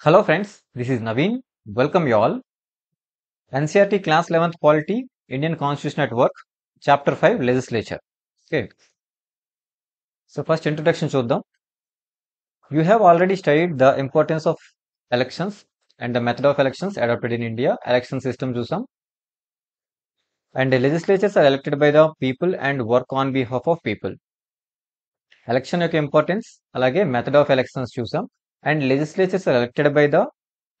Hello friends, this is Naveen. Welcome you all. NCERT Class 11th Polity, Indian Constitution at Work, Chapter 5 Legislature. Okay. So first introduction చూద్దాం. You have already studied the importance of elections and the method of elections adopted in India. Election system చూసాం. And the legislatures are elected by the people and work on behalf of people. Election యొక్క importance అలాగే method of elections చూసాం. And legislatures are elected by the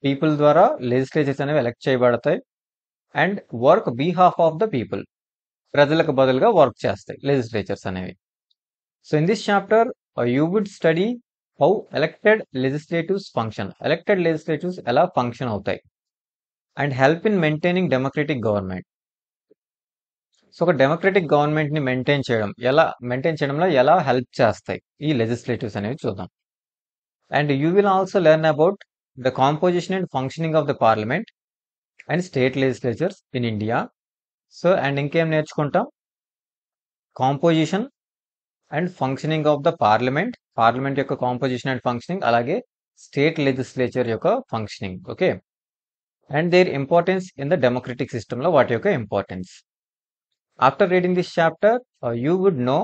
people ద్వారా legislatures అనేవి elect చేయబడతాయి. And work behalf of the people, ప్రజలకు బదులుగా work చేస్తాయి legislatures అనేవి. So in this chapter you would study how elected legislatives function, elected legislatives ఎలా function అవుతాయి and help in maintaining democratic government. So ఒక democratic government ని maintain చేయడంలో ఎలా హెల్ప్ చేస్తాయి ఈ లెజిస్లేటివ్స్ అనేవి చూద్దాం. And you will also learn about the composition and functioning of the parliament and state legislatures in India. So and ఇంకేం నేర్చుకుంటాం, composition and functioning of the parliament యొక్క కాంపోజిషన్ అండ్ ఫంక్షనింగ్, అలాగే state legislature యొక్క functioning. Okay. And their importance in the democratic system లో వాటి యొక్క importance. After reading this chapter you would know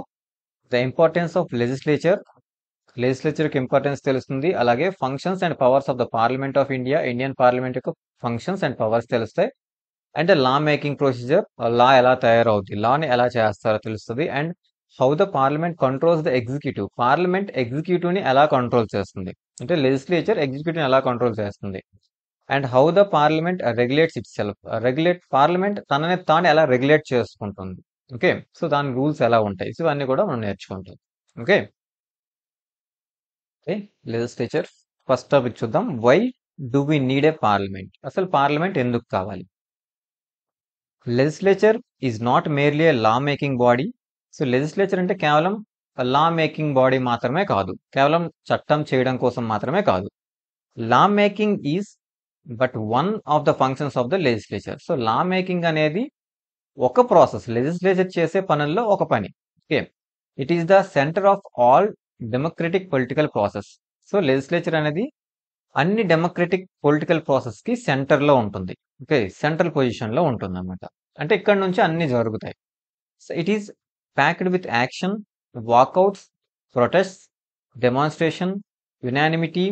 the importance of legislature యొక్క importance తెలుస్తుంది, అలాగే functions and powers of the parliament of India, Indian parliament యొక్క functions and powers తెలుస్తాయి. And law making procedure, లా ఎలా తయారవుతుంది, లాని ఎలా చేస్తారో తెలుస్తుంది. And how the parliament controls the executive, parliament executive ని ఎలా కంట్రోల్ చేస్తుంది, అంటే లెజిస్లేచర్ ఎగ్జిక్యూటివ్ ని ఎలా కంట్రోల్ చేస్తుంది. And how the parliament regulates it self, parliament తనని తాను ఎలా రెగ్యులేట్ చేసుకుంటుంది. ఓకే. సో దాని రూల్స్ ఎలా ఉంటాయి, సో ఇవన్నీ కూడా మనం నేర్చుకుంటాం. ఓకే. లెజిస్లేచర్ ఫస్ట్ టాపిక్ చూద్దాం. Why do we need a parliament, అసలు పార్లమెంట్ ఎందుకు కావాలి. Legislature is not merely a law making body. So legislature అంటే కేవలం లా మేకింగ్ బాడీ మాత్రమే కాదు, కేవలం చట్టం చేయడం కోసం మాత్రమే కాదు. లా making is but one of the functions of the legislature. So law making అనేది ఒక ప్రాసెస్, లెజిస్లేచర్ చేసే పనుల్లో ఒక పని. Okay. It is the centre of all democratic political process. So legislature అనేది అన్ని డెమోక్రటిక్ పొలిటికల్ ప్రాసెస్ కి సెంటర్ లో ఉంటుంది. ఓకే, సెంట్రల్ పొజిషన్ లో ఉంటుంది అనమాట. అంటే ఇక్కడ నుంచి అన్ని జరుగుతాయి. So it is packed with action, walkouts, protest, demonstration, unanimity,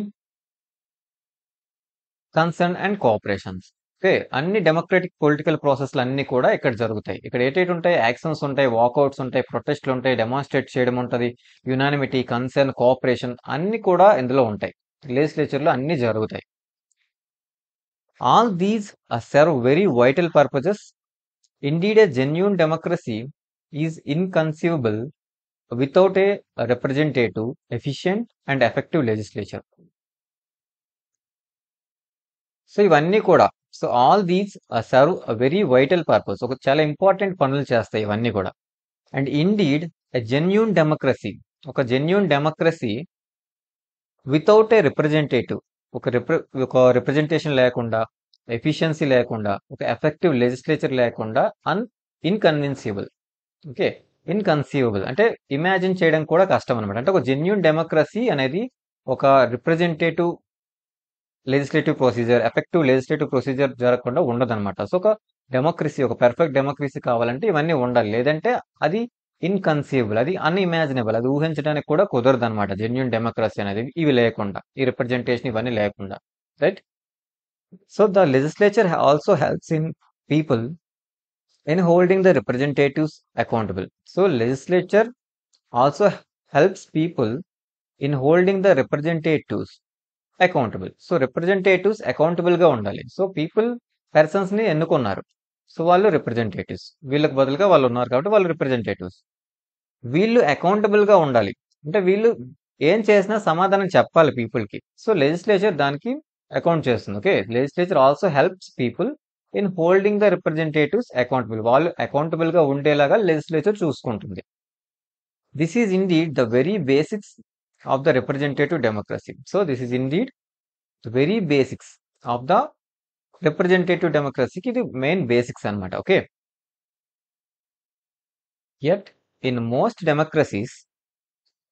concern and cooperations. Okay, అన్ని డెమోక్రటిక్ పొలిటికల్ ప్రాసెస్లు అన్ని కూడా ఇక్కడ జరుగుతాయి. ఇక్కడ ఏటేటి ఉంటాయి, యాక్షన్స్ ఉంటాయి, వాకౌట్స్ ఉంటాయి, ప్రొటెస్ట్లు ఉంటాయి, డెమాన్స్ట్రేట్ చేయడం ఉంటుంది, యునానిమిటీ, కన్సర్న్, కోఆపరేషన్ అన్ని కూడా ఇందులో ఉంటాయి. లెజిస్లేచర్ లో అన్ని జరుగుతాయి. All these serve very vital purposes. Indeed, a genuine democracy is inconceivable without a representative, efficient and effective legislature. So ఇవన్నీ కూడా, so all these serve very vital purpose, ఒక చాలా ఇంపార్టెంట్ పనులు చేస్తాయి ఇవన్నీ కూడా. And indeed a genuine democracy, ఒక genuine democracy without a representative, ఒక రిప్రజెంటేషన్ లేకుండా, ఎఫిషియన్సీ లేకుండా, ఒక ఎఫెక్టివ్ లెజిస్లేచర్ లేకుండా ఇన్కన్విన్సిబుల్. ఓకే, ఇన్కన్సీవబుల్ అంటే ఇమాజిన్ చేయడం కూడా కష్టం అనమాట. అంటే ఒక జెన్యూన్ డెమోక్రసీ అనేది ఒక representative legislative procedure, effective legislative procedure జరగకుండా ఉండదన్నమాట. సో ఒక డెమోక్రసీ, ఒక పర్ఫెక్ట్ డెమోక్రసీ కావాలంటే ఇవన్నీ ఉండాలి, లేదంటే అది ఇన్కన్సీవబుల్, అది అన్ఇమాజినబుల్, అది ఊహించడానికి కూడా కుదరదు అనమాట. జెన్యూన్ డెమోక్రసీ అనేది ఇవి లేకుండా, ఈ రిప్రజెంటేషన్ ఇవన్నీ లేకుండా, right. So the legislature also helps in people in holding the representatives accountable. So legislature also helps people in holding the representatives accountable. So representatives accountable గా ఉండాలి. సో పర్సన్స్ ని ఎన్నుకున్నారు, సో వాళ్ళు రిప్రజెంటేటివ్స్, వీళ్ళకి బదులుగా వాళ్ళు ఉన్నారు కాబట్టి వాళ్ళు రిప్రజెంటేటివ్స్. వీళ్ళు అకౌంటబుల్ గా ఉండాలి, అంటే వీళ్ళు ఏం చేసినా సమాధానం చెప్పాలి పీపుల్ కి. సో లెజిస్లేచర్ దానికి అకౌంట్ చేస్తుంది. Okay, legislature also helps people in holding the representatives accountable, వాళ్ళు అకౌంటబుల్ గా ఉండేలాగా లెజిస్లేచర్ చూసుకుంటుంది. This is indeed the very basics of the representative democracy. So this is indeed the very basics of the representative democracy ki the main basics anamata. Okay, yet in most democracies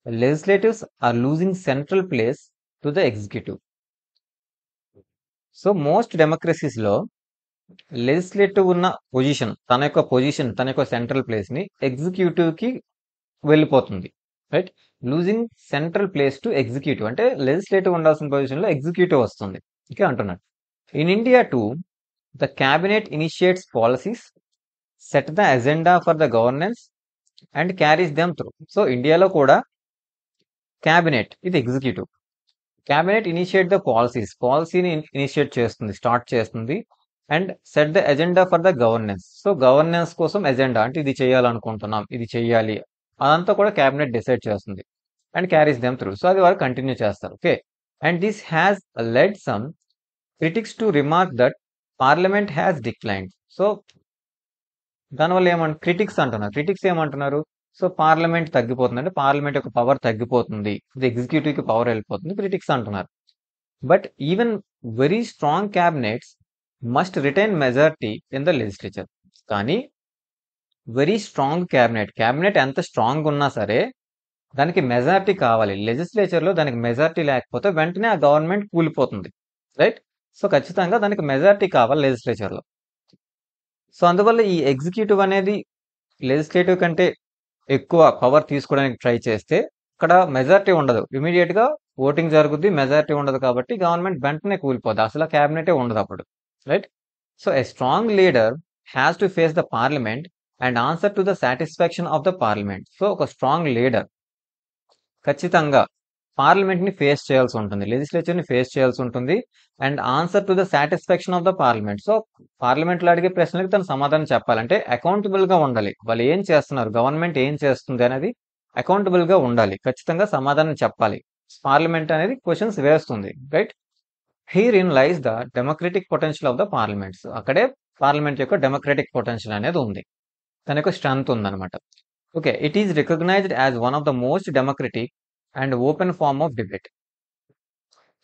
legislators are losing central place to the executive. So most democracies లో legislative ఉన్న position, తన యొక్క central place ని executive కి వెళ్ళిపోతుంది, right? Losing central place to executive, అంటే legislative ఉండాల్సిన position లో ఎగ్జిక్యూటివ్ వస్తుంది, ఓకే అంటున్నాడు. In India to the cabinet initiates policies, set the agenda for the governance and carries them through. So ఇండియాలో కూడా క్యాబినెట్ ఇది ఎగ్జిక్యూటివ్. క్యాబినెట్ ఇనిషియేట్ ద పాలసీని initiate చేస్తుంది, స్టార్ట్ చేస్తుంది. And set the agenda for the governance, so governance కోసం agenda అంటే ఇది చేయాలనుకుంటున్నాం, ఇది చెయ్యాలి, అదంతా కూడా క్యాబినెట్ డిసైడ్ చేస్తుంది. And carries them through, so అది వారు కంటిన్యూ చేస్తారు, okay. And this has lead some critics to remark that parliament has declined. So దానివల్ల క్రిటిక్స్ అంటున్నారు. క్రిటిక్స్ ఏమంటున్నారు? సో పార్లమెంట్ తగ్గిపోతుంది, అంటే పార్లమెంట్ యొక్క పవర్ తగ్గిపోతుంది, ఇది ఎగ్జిక్యూటివ్ కి పవర్ వెళ్ళిపోతుంది, క్రిటిక్స్ అంటున్నారు. But even very strong cabinets must retain majority in the legislature. కానీ వెరీ స్ట్రాంగ్ క్యాబినెట్ ఎంత స్ట్రాంగ్ ఉన్నా సరే దానికి మెజారిటీ కావాలి. లెజిస్లేచర్ లో దానికి మెజారిటీ లేకపోతే వెంటనే ఆ గవర్నమెంట్ కూలిపోతుంది, రైట్? సో ఖచ్చితంగా దానికి మెజారిటీ కావాలి లెజిస్లేచర్ లో. సో అందువల్ల ఈ ఎగ్జిక్యూటివ్ అనేది లెజిస్లేటివ్ కంటే ఎక్కువ పవర్ తీసుకోవడానికి ట్రై చేస్తే అక్కడ మెజారిటీ ఉండదు, ఇమీడియట్ గా ఓటింగ్ జరుగుద్ది, మెజారిటీ ఉండదు, కాబట్టి గవర్నమెంట్ వెంటనే కూలిపోద్ది, అసలు క్యాబినెటే ఉండదు అప్పుడు, right? So a strong leader has to face the parliament and answer to the satisfaction of the parliament. So ఒక స్ట్రాంగ్ లీడర్ ఖచ్చితంగా పార్లమెంట్ ని ఫేస్ చేయాల్సి ఉంటుంది, లెజిస్లేచర్ ని ఫేస్ చేయాల్సి ఉంటుంది. And answer to the satisfaction of the parliament, so parliament లో అడిగే ప్రశ్నలకు తను సమాధానం చెప్పాలంటే అకౌంటబుల్ గా ఉండాలి. వాళ్ళు ఏం చేస్తున్నారు, గవర్నమెంట్ ఏం చేస్తుంది అనేది అకౌంటబుల్ గా ఉండాలి, ఖచ్చితంగా సమాధానం చెప్పాలి. పార్లమెంట్ అనేది క్వశ్చన్స్ వేస్తుంది, right? Here in lies the democratic potential of the parliaments. అక్కడే పార్లమెంట్ యొక్క డెమోక్రటిక్ పొటెన్షియల్ అనేది ఉంది, తన యొక్క స్ట్రెంత్ ఉందన్నమాట. Okay, it is recognised as one of the most democratic and open form of debate.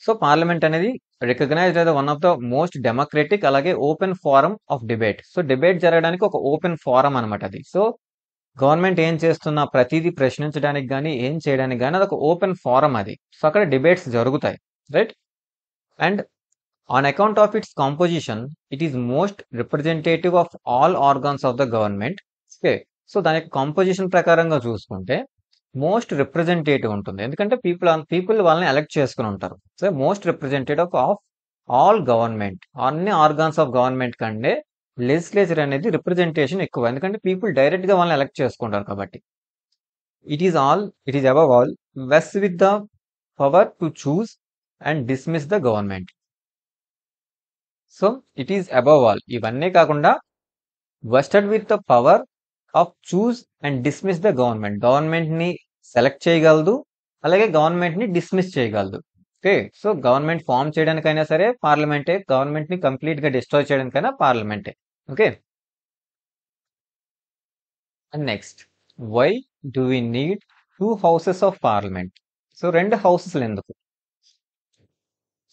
So parliament అనేది recognised as one of the most democratic, అలాగే open form of debate. So debate జరగడానికి ఒక open form అనమాట అది. So government ఏం చేస్తున్నా ప్రతిదీ ప్రశ్నించడానికి కానీ ఏం చేయడానికి కానీ అది ఒక ఓపెన్ ఫారం అది. సో అక్కడ డిబేట్స్ జరుగుతాయి, right? And on account of it's composition it is most representative of all organs of the government. Okay, so దాని యొక్క కాంపోజిషన్ ప్రకారంగా చూసుకుంటే మోస్ట్ రిప్రజెంటేటివ్ ఉంటుంది, ఎందుకంటే పీపుల్ వాళ్ళని ఎలక్ట్ చేసుకుని ఉంటారు. So most representative of all government, అన్ని ఆర్గాన్స్ ఆఫ్ గవర్నమెంట్ కంటే లెజిస్లేచర్ అనేది రిప్రజెంటేషన్ ఎక్కువ, ఎందుకంటే పీపుల్ డైరెక్ట్ గా వాళ్ళని ఎలక్ట్ చేసుకుంటారు కాబట్టి. It is above all west with the power to choose and dismiss the government. So it is above all, ఇవన్నీ కాకుండా vested with the power of choose and dismiss the government. Government ని select చేయగలదు, అలాగే government ని dismiss చేయగలదు. Okay, so government form చేయడానికైనా సరే పార్లమెంటే, గవర్నమెంట్ ని కంప్లీట్ గా డిస్ట్రాయ్ చేయడానికైనా పార్లమెంటే. Okay, and next, why do we need 2 houses of parliament? So 2 houses ఎందుకు?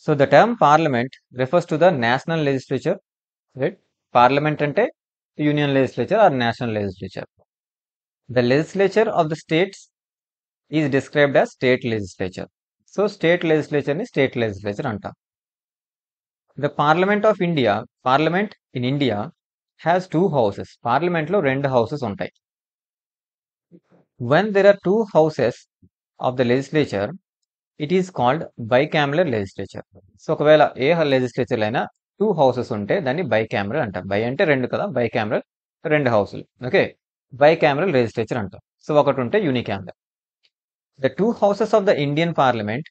So the term parliament refers to the national legislature, right? Parliament అంటే union legislature or national legislature. The legislature of the states is described as state legislature. So state legislature ని state legislature అంటాం. The parliament of India, parliament in India has 2 houses. Parliament లో 2 houses ఉంటాయి. When there are 2 houses of the legislature it is called bicameral legislature. So ఒకవేళ a legislature అయినా 2 houses ఉంటే దాన్ని bicameral అంటాం. By అంటే 2 కదా, bicameral 2 houses. Okay, bicameral legislature అంటాం. సో ఒకటి ఉంటే unicameral. The 2 houses of the Indian parliament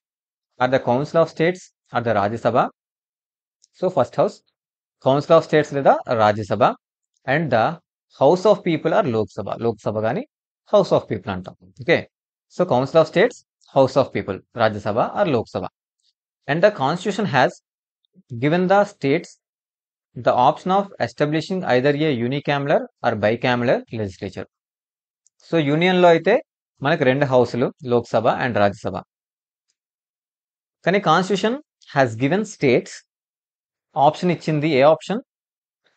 are the council of states or the Rajya Sabha. So first house council of states లేదా Rajya Sabha, and the house of people or Lok Sabha. Lok Sabha కానీ house of people అంటాం. Okay, so council of states, house of people, Rajya Sabha or Lok Sabha. And the constitution has given the states the option of establishing either a unicameral or bicameral legislature. So union లో అయితే మనకు 2 హౌసులు, Lok Sabha and Rajya Sabha. కానీ constitution has given states option ఇచ్చింది, ఏ option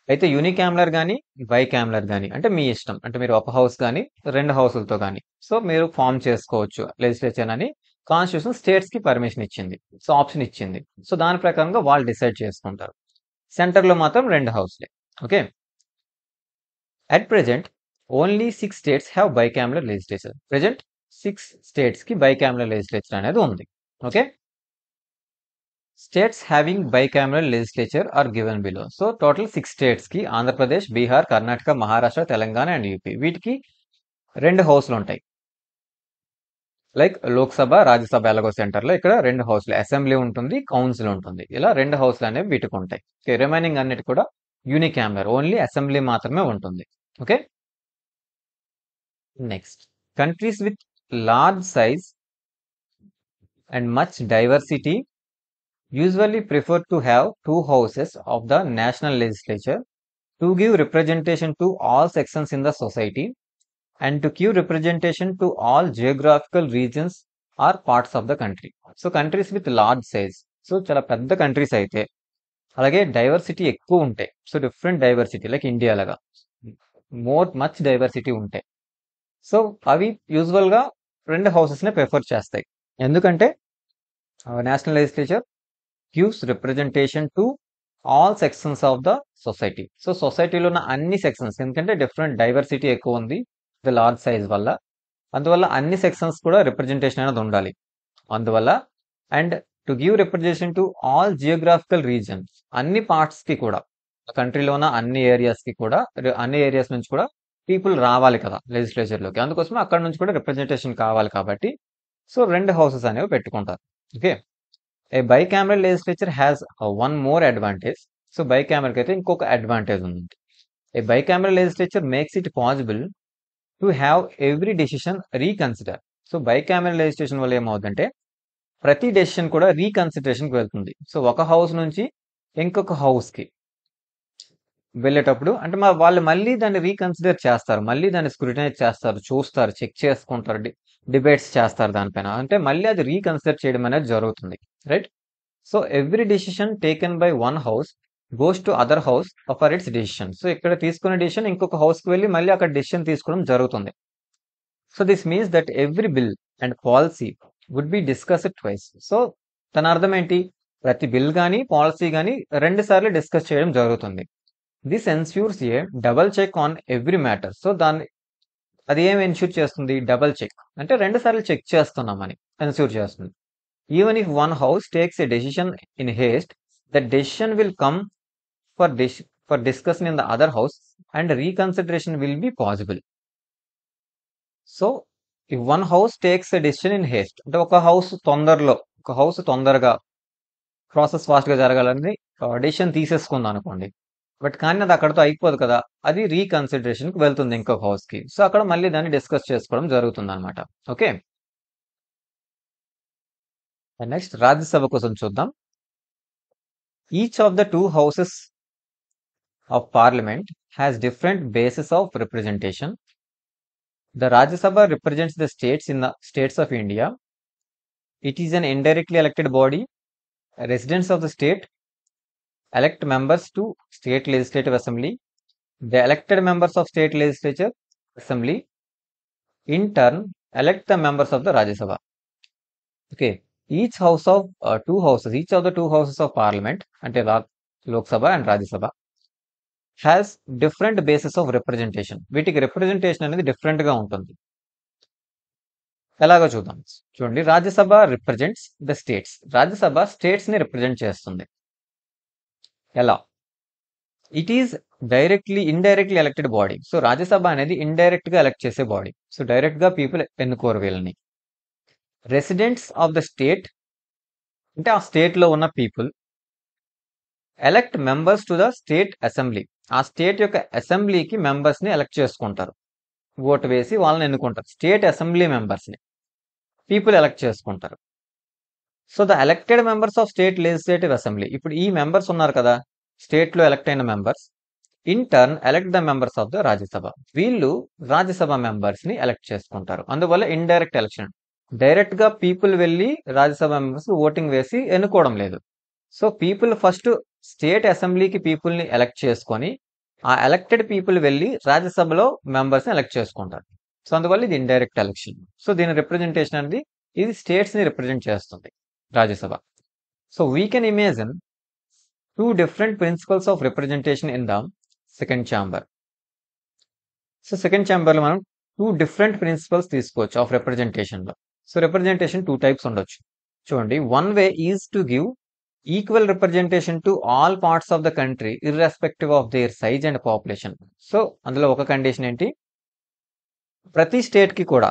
అయితే unicameral కానీ bicameral కానీ, అంటే మీ ఇష్టం, అంటే మీరు ఒక హౌస్ కానీ 2 హౌసులతో కానీ సో మీరు ఫామ్ చేసుకోవచ్చు లెజిస్లేచర్ అని కాన్స్టిట్యూషన్ స్టేట్స్ కి పర్మిషన్ ఇచ్చింది, సో ఆప్షన్ ఇచ్చింది. సో దాని ప్రకారంగా వాళ్ళు డిసైడ్ చేసుకుంటారు. సెంటర్లో మాత్రం 2 హౌస్లే. Okay, at present only 6 states have bicameral legislature. Present 6 states కి బైకామరల్ లెజిస్లేచర్ అనేది ఉంది. Okay, states having bicameral legislature are given below. So total 6 states కి ఆంధ్రప్రదేశ్, బీహార్, కర్ణాటక, మహారాష్ట్ర, తెలంగాణ అండ్ యూపీ, వీటికి 2 హౌస్లు ఉంటాయి. లైక్ లోక్సభ, రాజ్యసభ ఎలాగో సెంటర్లో ఇక్కడ 2 హౌస్లు, అసెంబ్లీ ఉంటుంది, కౌన్సిల్ ఉంటుంది. ఇలా 2 హౌస్లు అనేవి వీటికి ఉంటాయి. ఓకే, రిమైనింగ్ అన్నిటి కూడా యూనికామరల్, ఓన్లీ అసెంబ్లీ మాత్రమే ఉంటుంది. Okay, next, countries with large size and much diversity usually prefer to have 2 houses of the national legislature to give representation to all sections in the society and to give representation to all geographical regions or parts of the country. So countries with large size, so చాలా పెద్ద countries అయితే, అలాగే diversity ఎక్కువ ఉంటాయి, so different diversity like India లాగా much diversity ఉంటాయి. So అవి యూజువల్గా 2 హౌసెస్నే ప్రిఫర్ చేస్తాయి. ఎందుకంటే national legislature gives representation to all sections of the society. So సొసైటీలో ఉన్న అన్ని సెక్షన్స్, ఎందుకంటే డిఫరెంట్ డైవర్సిటీ ఎక్కువ ఉంది ద లార్జ్ సైజ్ వల్ల, అందువల్ల అన్ని సెక్షన్స్ కూడా రిప్రజెంటేషన్ అనేది ఉండాలి. అందువల్ల and to give representation to all geographical reasons, అన్ని పార్ట్స్కి కూడా, కంట్రీలో ఉన్న అన్ని ఏరియాస్కి కూడా, అన్ని ఏరియాస్ నుంచి కూడా పీపుల్ రావాలి కదా లెజిస్లేచర్లోకి, అందుకోసం అక్కడ నుంచి కూడా రిప్రజెంటేషన్ కావాలి కాబట్టి సో 2 హౌసెస్ అనేవి పెట్టుకుంటారు. Okay, a bicameral legislature has one more advantage. So బైకామరల్కి అయితే ఇంకొక అడ్వాంటేజ్ ఉంది. A bicameral legislature makes it possible to have every decision reconsider. So bicameral legislation వల్ల ఏమవుతుందంటే ప్రతి డెసిషన్ కూడా రీకన్సిడరేషన్కి వెళ్తుంది. సో ఒక హౌస్ నుంచి ఇంకొక హౌస్కి వెళ్ళేటప్పుడు అంటే వాళ్ళు మళ్ళీ దాన్ని రీకన్సిడర్ చేస్తారు, మళ్ళీ దాన్ని స్క్రూటనైజ్ చేస్తారు, చూస్తారు, చెక్ చేసుకుంటారు, డిబేట్స్ చేస్తారు దానిపైన, అంటే మళ్ళీ అది రీకన్సిడర్ చేయడం అనేది జరుగుతుంది. Right, so every decision taken by one house goes to other house for it's decision. So ఇక్కడ తీసుకునే డెసిషన్ ఇంకొక హౌస్కి వెళ్ళి మళ్ళీ అక్కడ డెసిషన్ తీసుకోవడం జరుగుతుంది. So this means that every bill and policy would be discussed twice. So తన అర్థం ఏంటి, ప్రతి బిల్ కానీ పాలసీ కానీ 2 సార్లు డిస్కస్ చేయడం జరుగుతుంది. This ensures a double check on every matter. So అది ఏం ఎన్ష్యూర్ చేస్తుంది, డబల్ చెక్ అంటే 2 సార్లు చెక్ చేస్తున్నామని ఎన్ష్యూర్ చేస్తుంది. Even if one house takes a decision in Heist, the decision will come for discussion in the other house and reconsideration will be possible. So if one house takes a decision in Heist అంటే ఒక house తొందరగా process ఫాస్ట్గా జరగాలని decision తీసేసుకుంది అనుకోండి, but కానీ అది అక్కడతో అయిపోదు కదా, అది రీకన్సిడరేషన్కి వెళ్తుంది ఇంకొక హౌస్కి. సో అక్కడ మళ్ళీ దాన్ని డిస్కస్ చేసుకోవడం జరుగుతుంది అనమాట. ఓకే, నెక్స్ట్ రాజ్యసభ కోసం చూద్దాం. Each of the 2 houses of parliament has different basis of representation. The Rajya Sabha represents the states in the states of India. It is an indirectly elected body. Residents of the state elect members to state legislative assembly. The elected members of state legislature assembly in turn elect the members of the Rajya Sabha. Okay, each of the 2 houses of parliament ante Lok Sabha and Rajya Sabha has different basis of representation. వీటికి representation అనేది different గా ఉంటుంది. ఎలాగో చూద్దాం. చూడండి, Rajya Sabha represents the states. Rajya Sabha states ని represent చేస్తుంది. ఎలా? It is indirectly elected body. So Rajya Sabha అనేది ఇండైరెక్ట్ గా ఎలక్ట్ చేసే బాడీ. సో డైరెక్ట్ గా పీపుల్ ఎన్నుకోరు వీళ్ళని. రెసిడెంట్స్ ఆఫ్ ద స్టేట్ అంటే ఆ స్టేట్ లో ఉన్న people elect members to the state assembly. ఆ స్టేట్ యొక్క అసెంబ్లీకి మెంబర్స్ ని ఎలక్ట్ చేసుకుంటారు, ఓటు వేసి వాళ్ళని ఎన్నుకుంటారు. స్టేట్ అసెంబ్లీ మెంబర్స్ ని పీపుల్ ఎలక్ట్ చేసుకుంటారు. So the elected members of state legislative assembly, ఇప్పుడు ఈ మెంబర్స్ ఉన్నారు కదా స్టేట్ లో ఎలక్ట్ అయిన members, in turn elect the members of the Rajya Sabha. వీళ్ళు రాజ్యసభ మెంబర్స్ ని ఎలక్ట్ చేసుకుంటారు. అందువల్ల ఇండైరెక్ట్ ఎలక్షన్. డైరెక్ట్ గా పీపుల్ వెళ్ళి రాజ్యసభ మెంబర్స్ ఓటింగ్ వేసి ఎన్నుకోవడం లేదు. సో పీపుల్ ఫస్ట్ స్టేట్ అసెంబ్లీకి పీపుల్ ని ఎలక్ట్ చేసుకొని ఆ ఎలక్టెడ్ పీపుల్ వెళ్ళి రాజ్యసభలో మెంబర్స్ ని ఎలక్ట్ చేసుకుంటారు. సో అందువల్ల ఇది ఇండైరెక్ట్ ఎలక్షన్. సో దీని రిప్రజెంటేషన్ అనేది ఇది స్టేట్స్ని రిప్రజెంట్ చేస్తుంది Rajya Sabha. So we can imagine two different principles of representation in the second chamber. So second ఛాంబర్లో మనం టూ డిఫరెంట్ ప్రిన్సిపల్స్ తీసుకోవచ్చు ఆఫ్ రిప్రజెంటేషన్లో. సో రిప్రజెంటేషన్ టూ టైప్స్ ఉండొచ్చు. చూడండి, one way is to give equal representation to all parts of the country irrespective of their size and population. So అందులో ఒక condition ఏంటి, ప్రతి స్టేట్కి కూడా,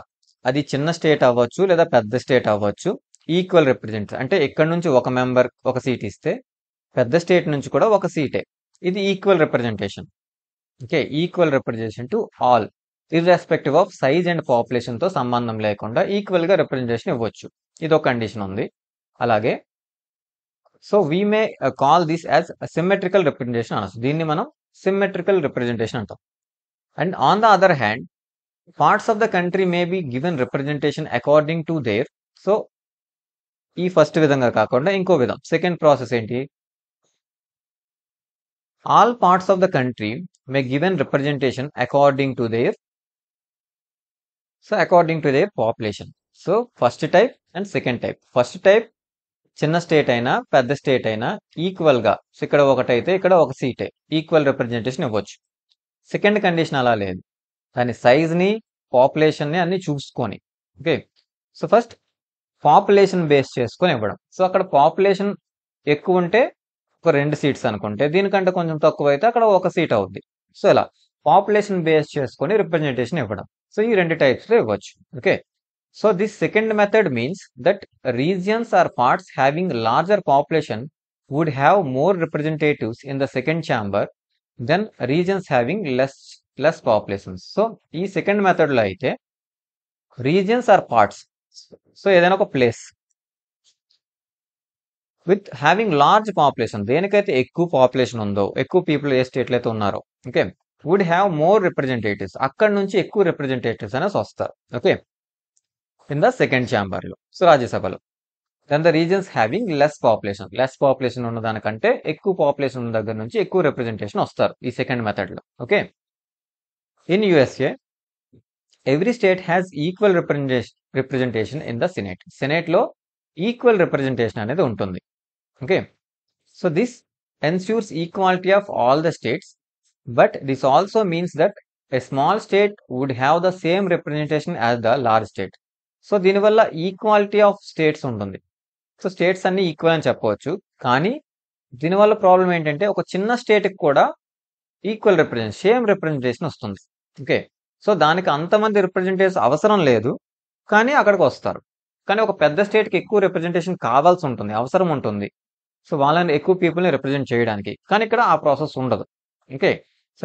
అది చిన్న స్టేట్ అవ్వచ్చు లేదా పెద్ద స్టేట్ అవ్వచ్చు, ఈక్వల్ రిప్రజెంట్ అంటే ఇక్కడ నుంచి ఒక మెంబర్ ఒక సీట్ ఇస్తే పెద్ద స్టేట్ నుంచి కూడా ఒక సీటే. ఇది equal representation. Okay, equal representation to all irrespective of size and పాపులేషన్తో సంబంధం లేకుండా ఈక్వల్గా రిప్రజెంటేషన్ ఇవ్వచ్చు. ఇది ఒక కండిషన్ ఉంది. అలాగే so we may call this as symmetrical representation అనొచ్చు. దీన్ని మనం సిమెట్రికల్ రిప్రజెంటేషన్ అంటాం. And on the other hand parts of the country may be given representation according to their. So ఈ ఫస్ట్ విధంగా కాకుండా ఇంకో విధం, సెకండ్ ప్రాసెస్ ఏంటి, all parts of the country May given representation according to their, so according to their population. So first type and second type. First type చిన్న state అయినా పెద్ద state అయినా ఈక్వల్గా, ఇక్కడ ఒకటైతే ఇక్కడ ఒక సీటే, ఈక్వల్ రిప్రజెంటేషన్ ఇవ్వచ్చు. సెకండ్ కండిషన్ అలా లేదు, దాని సైజ్ని పాపులేషన్ని అన్ని చూసుకొని. Okay, so first population base చేసుకొని ఇవ్వడం. సో అక్కడ పాపులేషన్ ఎక్కువ ఉంటే ఒక 2 సీట్స్ అనుకుంటే, దీనికంటే కొంచెం తక్కువ అయితే అక్కడ ఒక సీట్ అవుద్ది. సో ఇలా పాపులేషన్ బేస్ చేసుకొని రిప్రజెంటేషన్ ఇవ్వడం. సో ఈ 2 టైప్స్లో ఇవ్వచ్చు. Okay, so this second method means that regions or parts having larger population would have more representatives in the second chamber than regions having less populations. So ఈ second మెథడ్లో అయితే regions or parts, so ఏదైనా ఒక place with having large population, దేనికైతే ఎక్కువ population ఉందో, ఎక్కువ people ఏ స్టేట్లో అయితే ఉన్నారో, okay, would have more representatives, అక్కడ నుంచి ఎక్కువ రిప్రజెంటేటివ్స్ అనేసి వస్తారు. ఓకే, ఇన్ ద సెకండ్ ఛాంబర్లో, సో రాజ్యసభలో. Then the regions having less population ఉన్న దానికంటే ఎక్కువ పాపులేషన్ ఉన్న దగ్గర నుంచి ఎక్కువ రిప్రజెంటేషన్ వస్తారు ఈ సెకండ్ మెథడ్లో. Okay, in USA every state has equal representation in the సెనేట్లో ఈక్వల్ రిప్రజెంటేషన్ అనేది ఉంటుంది. Okay, so this ensures equality of all the states, but this also means that a small state would have the same representation as the large state. So దీనివల్ల equality of states ఉంటుంది. So states అన్ని equal అని చెప్పవచ్చు, కానీ దీనివల్ల problem ఏంటంటే ఒక చిన్న స్టేట్కి కూడా ఈక్వల్ సేమ్ రిప్రజెంటేషన్ వస్తుంది. ఓకే, సో దానికి అంతమంది రిప్రజెంటేషన్ అవసరం లేదు, కానీ అక్కడికి వస్తారు. కానీ ఒక పెద్ద స్టేట్కి ఎక్కువ రిప్రజెంటేషన్ కావాల్సి ఉంటుంది, అవసరం ఉంటుంది. సో వాళ్ళని ఎక్కువ పీపుల్ని రిప్రజెంట్ చేయడానికి, కానీ ఇక్కడ ఆ ప్రాసెస్ ఉండదు. ఓకే, సో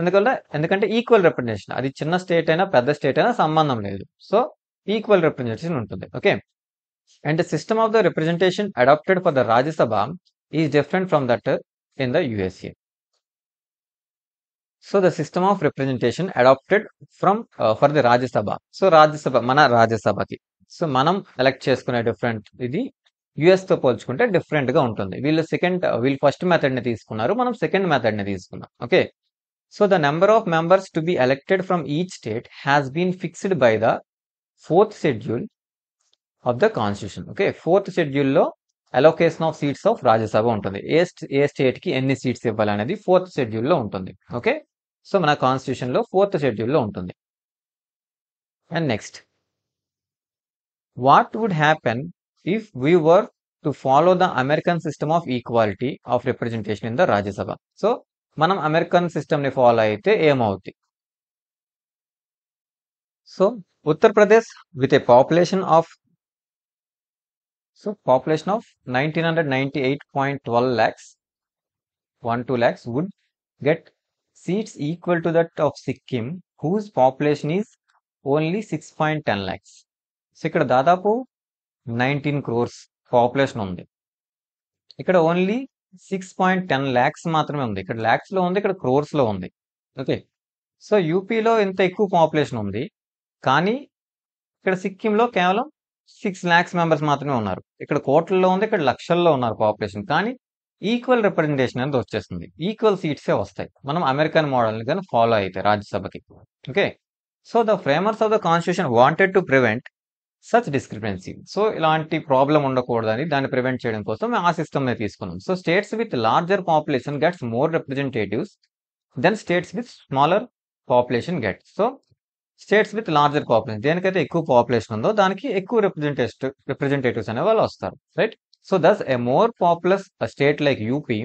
ఎందుకంటే ఈక్వల్ రిప్రజెంటేషన్, అది చిన్న స్టేట్ అయినా పెద్ద స్టేట్ అయినా సంబంధం లేదు. సో ఈక్వల్ రిప్రజెంటేషన్ ఉంటుంది. Okay, and the system of the representation adapted for the Rajya Sabha is different from that in the USA. So the system of representation adapted from for the Rajya Sabha. So Rajya Sabha, మన రాజ్యసభకి, so మనం elect చేసుకునే different, ఇది యుఎస్తో పోల్చుకుంటే డిఫరెంట్గా ఉంటుంది. వీళ్ళు ఫస్ట్ మెథడ్ని తీసుకున్నారు, మనం సెకండ్ మెథడ్ని తీసుకున్నాం. Okay, so the number of members to be elected from each state has been fixed by the 4th schedule of the constitution. Okay, 4th షెడ్యూల్లో allocation of seats of Rajya Sabha ఉంటుంది. ఏ స్టేట్కి ఎన్ని సీట్స్ ఇవ్వాలనేది 4th షెడ్యూల్లో ఉంటుంది. ఓకే, సో మన కాన్స్టిట్యూషన్లో 4th షెడ్యూల్లో ఉంటుంది. And next, what would happen if we were to follow the American system of equality of representation in the Rajya Sabha? So మనం అమెరికన్ సిస్టమ్ని ఫాలో అయితే ఏమవుతుంది? So Uttar Pradesh with a population of 1998.12 lakhs, 12 lakhs would get seats equal to that of Sikkim, whose population is only 6.10 lakhs. So ఇక్కడ దాదాపు 19 crores population ఉంది, ఇక్కడ only 6.10 lakhs మాత్రమే ఉంది. ఇక్కడ ల్యాక్స్లో ఉంది, ఇక్కడ క్రోర్స్లో ఉంది. ఓకే, సో యూపీలో ఇంత ఎక్కువ పాపులేషన్ ఉంది, కానీ ఇక్కడ సిక్కింలో కేవలం 6 lakhs మెంబర్స్ మాత్రమే ఉన్నారు. ఇక్కడ కోట్లలో ఉంది, ఇక్కడ లక్షల్లో ఉన్నారు పాపులేషన్, కానీ ఈక్వల్ రిప్రజెంటేషన్ అనేది వచ్చేస్తుంది, ఈక్వల్ సీట్సే వస్తాయి మనం అమెరికన్ మోడల్ని కానీ ఫాలో అయితే రాజ్యసభకి. Okay, so the framers of the constitution wanted to prevent such discrepancy. So ఇలాంటి ప్రాబ్లం ఉండకూడదని దాన్ని ప్రివెంట్ చేయడం కోసం ఆ సిస్టమ్‌ని తీసుకున్నాం. So states with larger population gets more representatives than states with smaller population gets. So states with larger population, దేనికైతే ఎక్కువ పాపులేషన్ ఉందో దానికి ఎక్కువ రిప్రజెంటేటివ్స్ అనే వాళ్ళు వస్తారు, right? So thus a more populous state like UP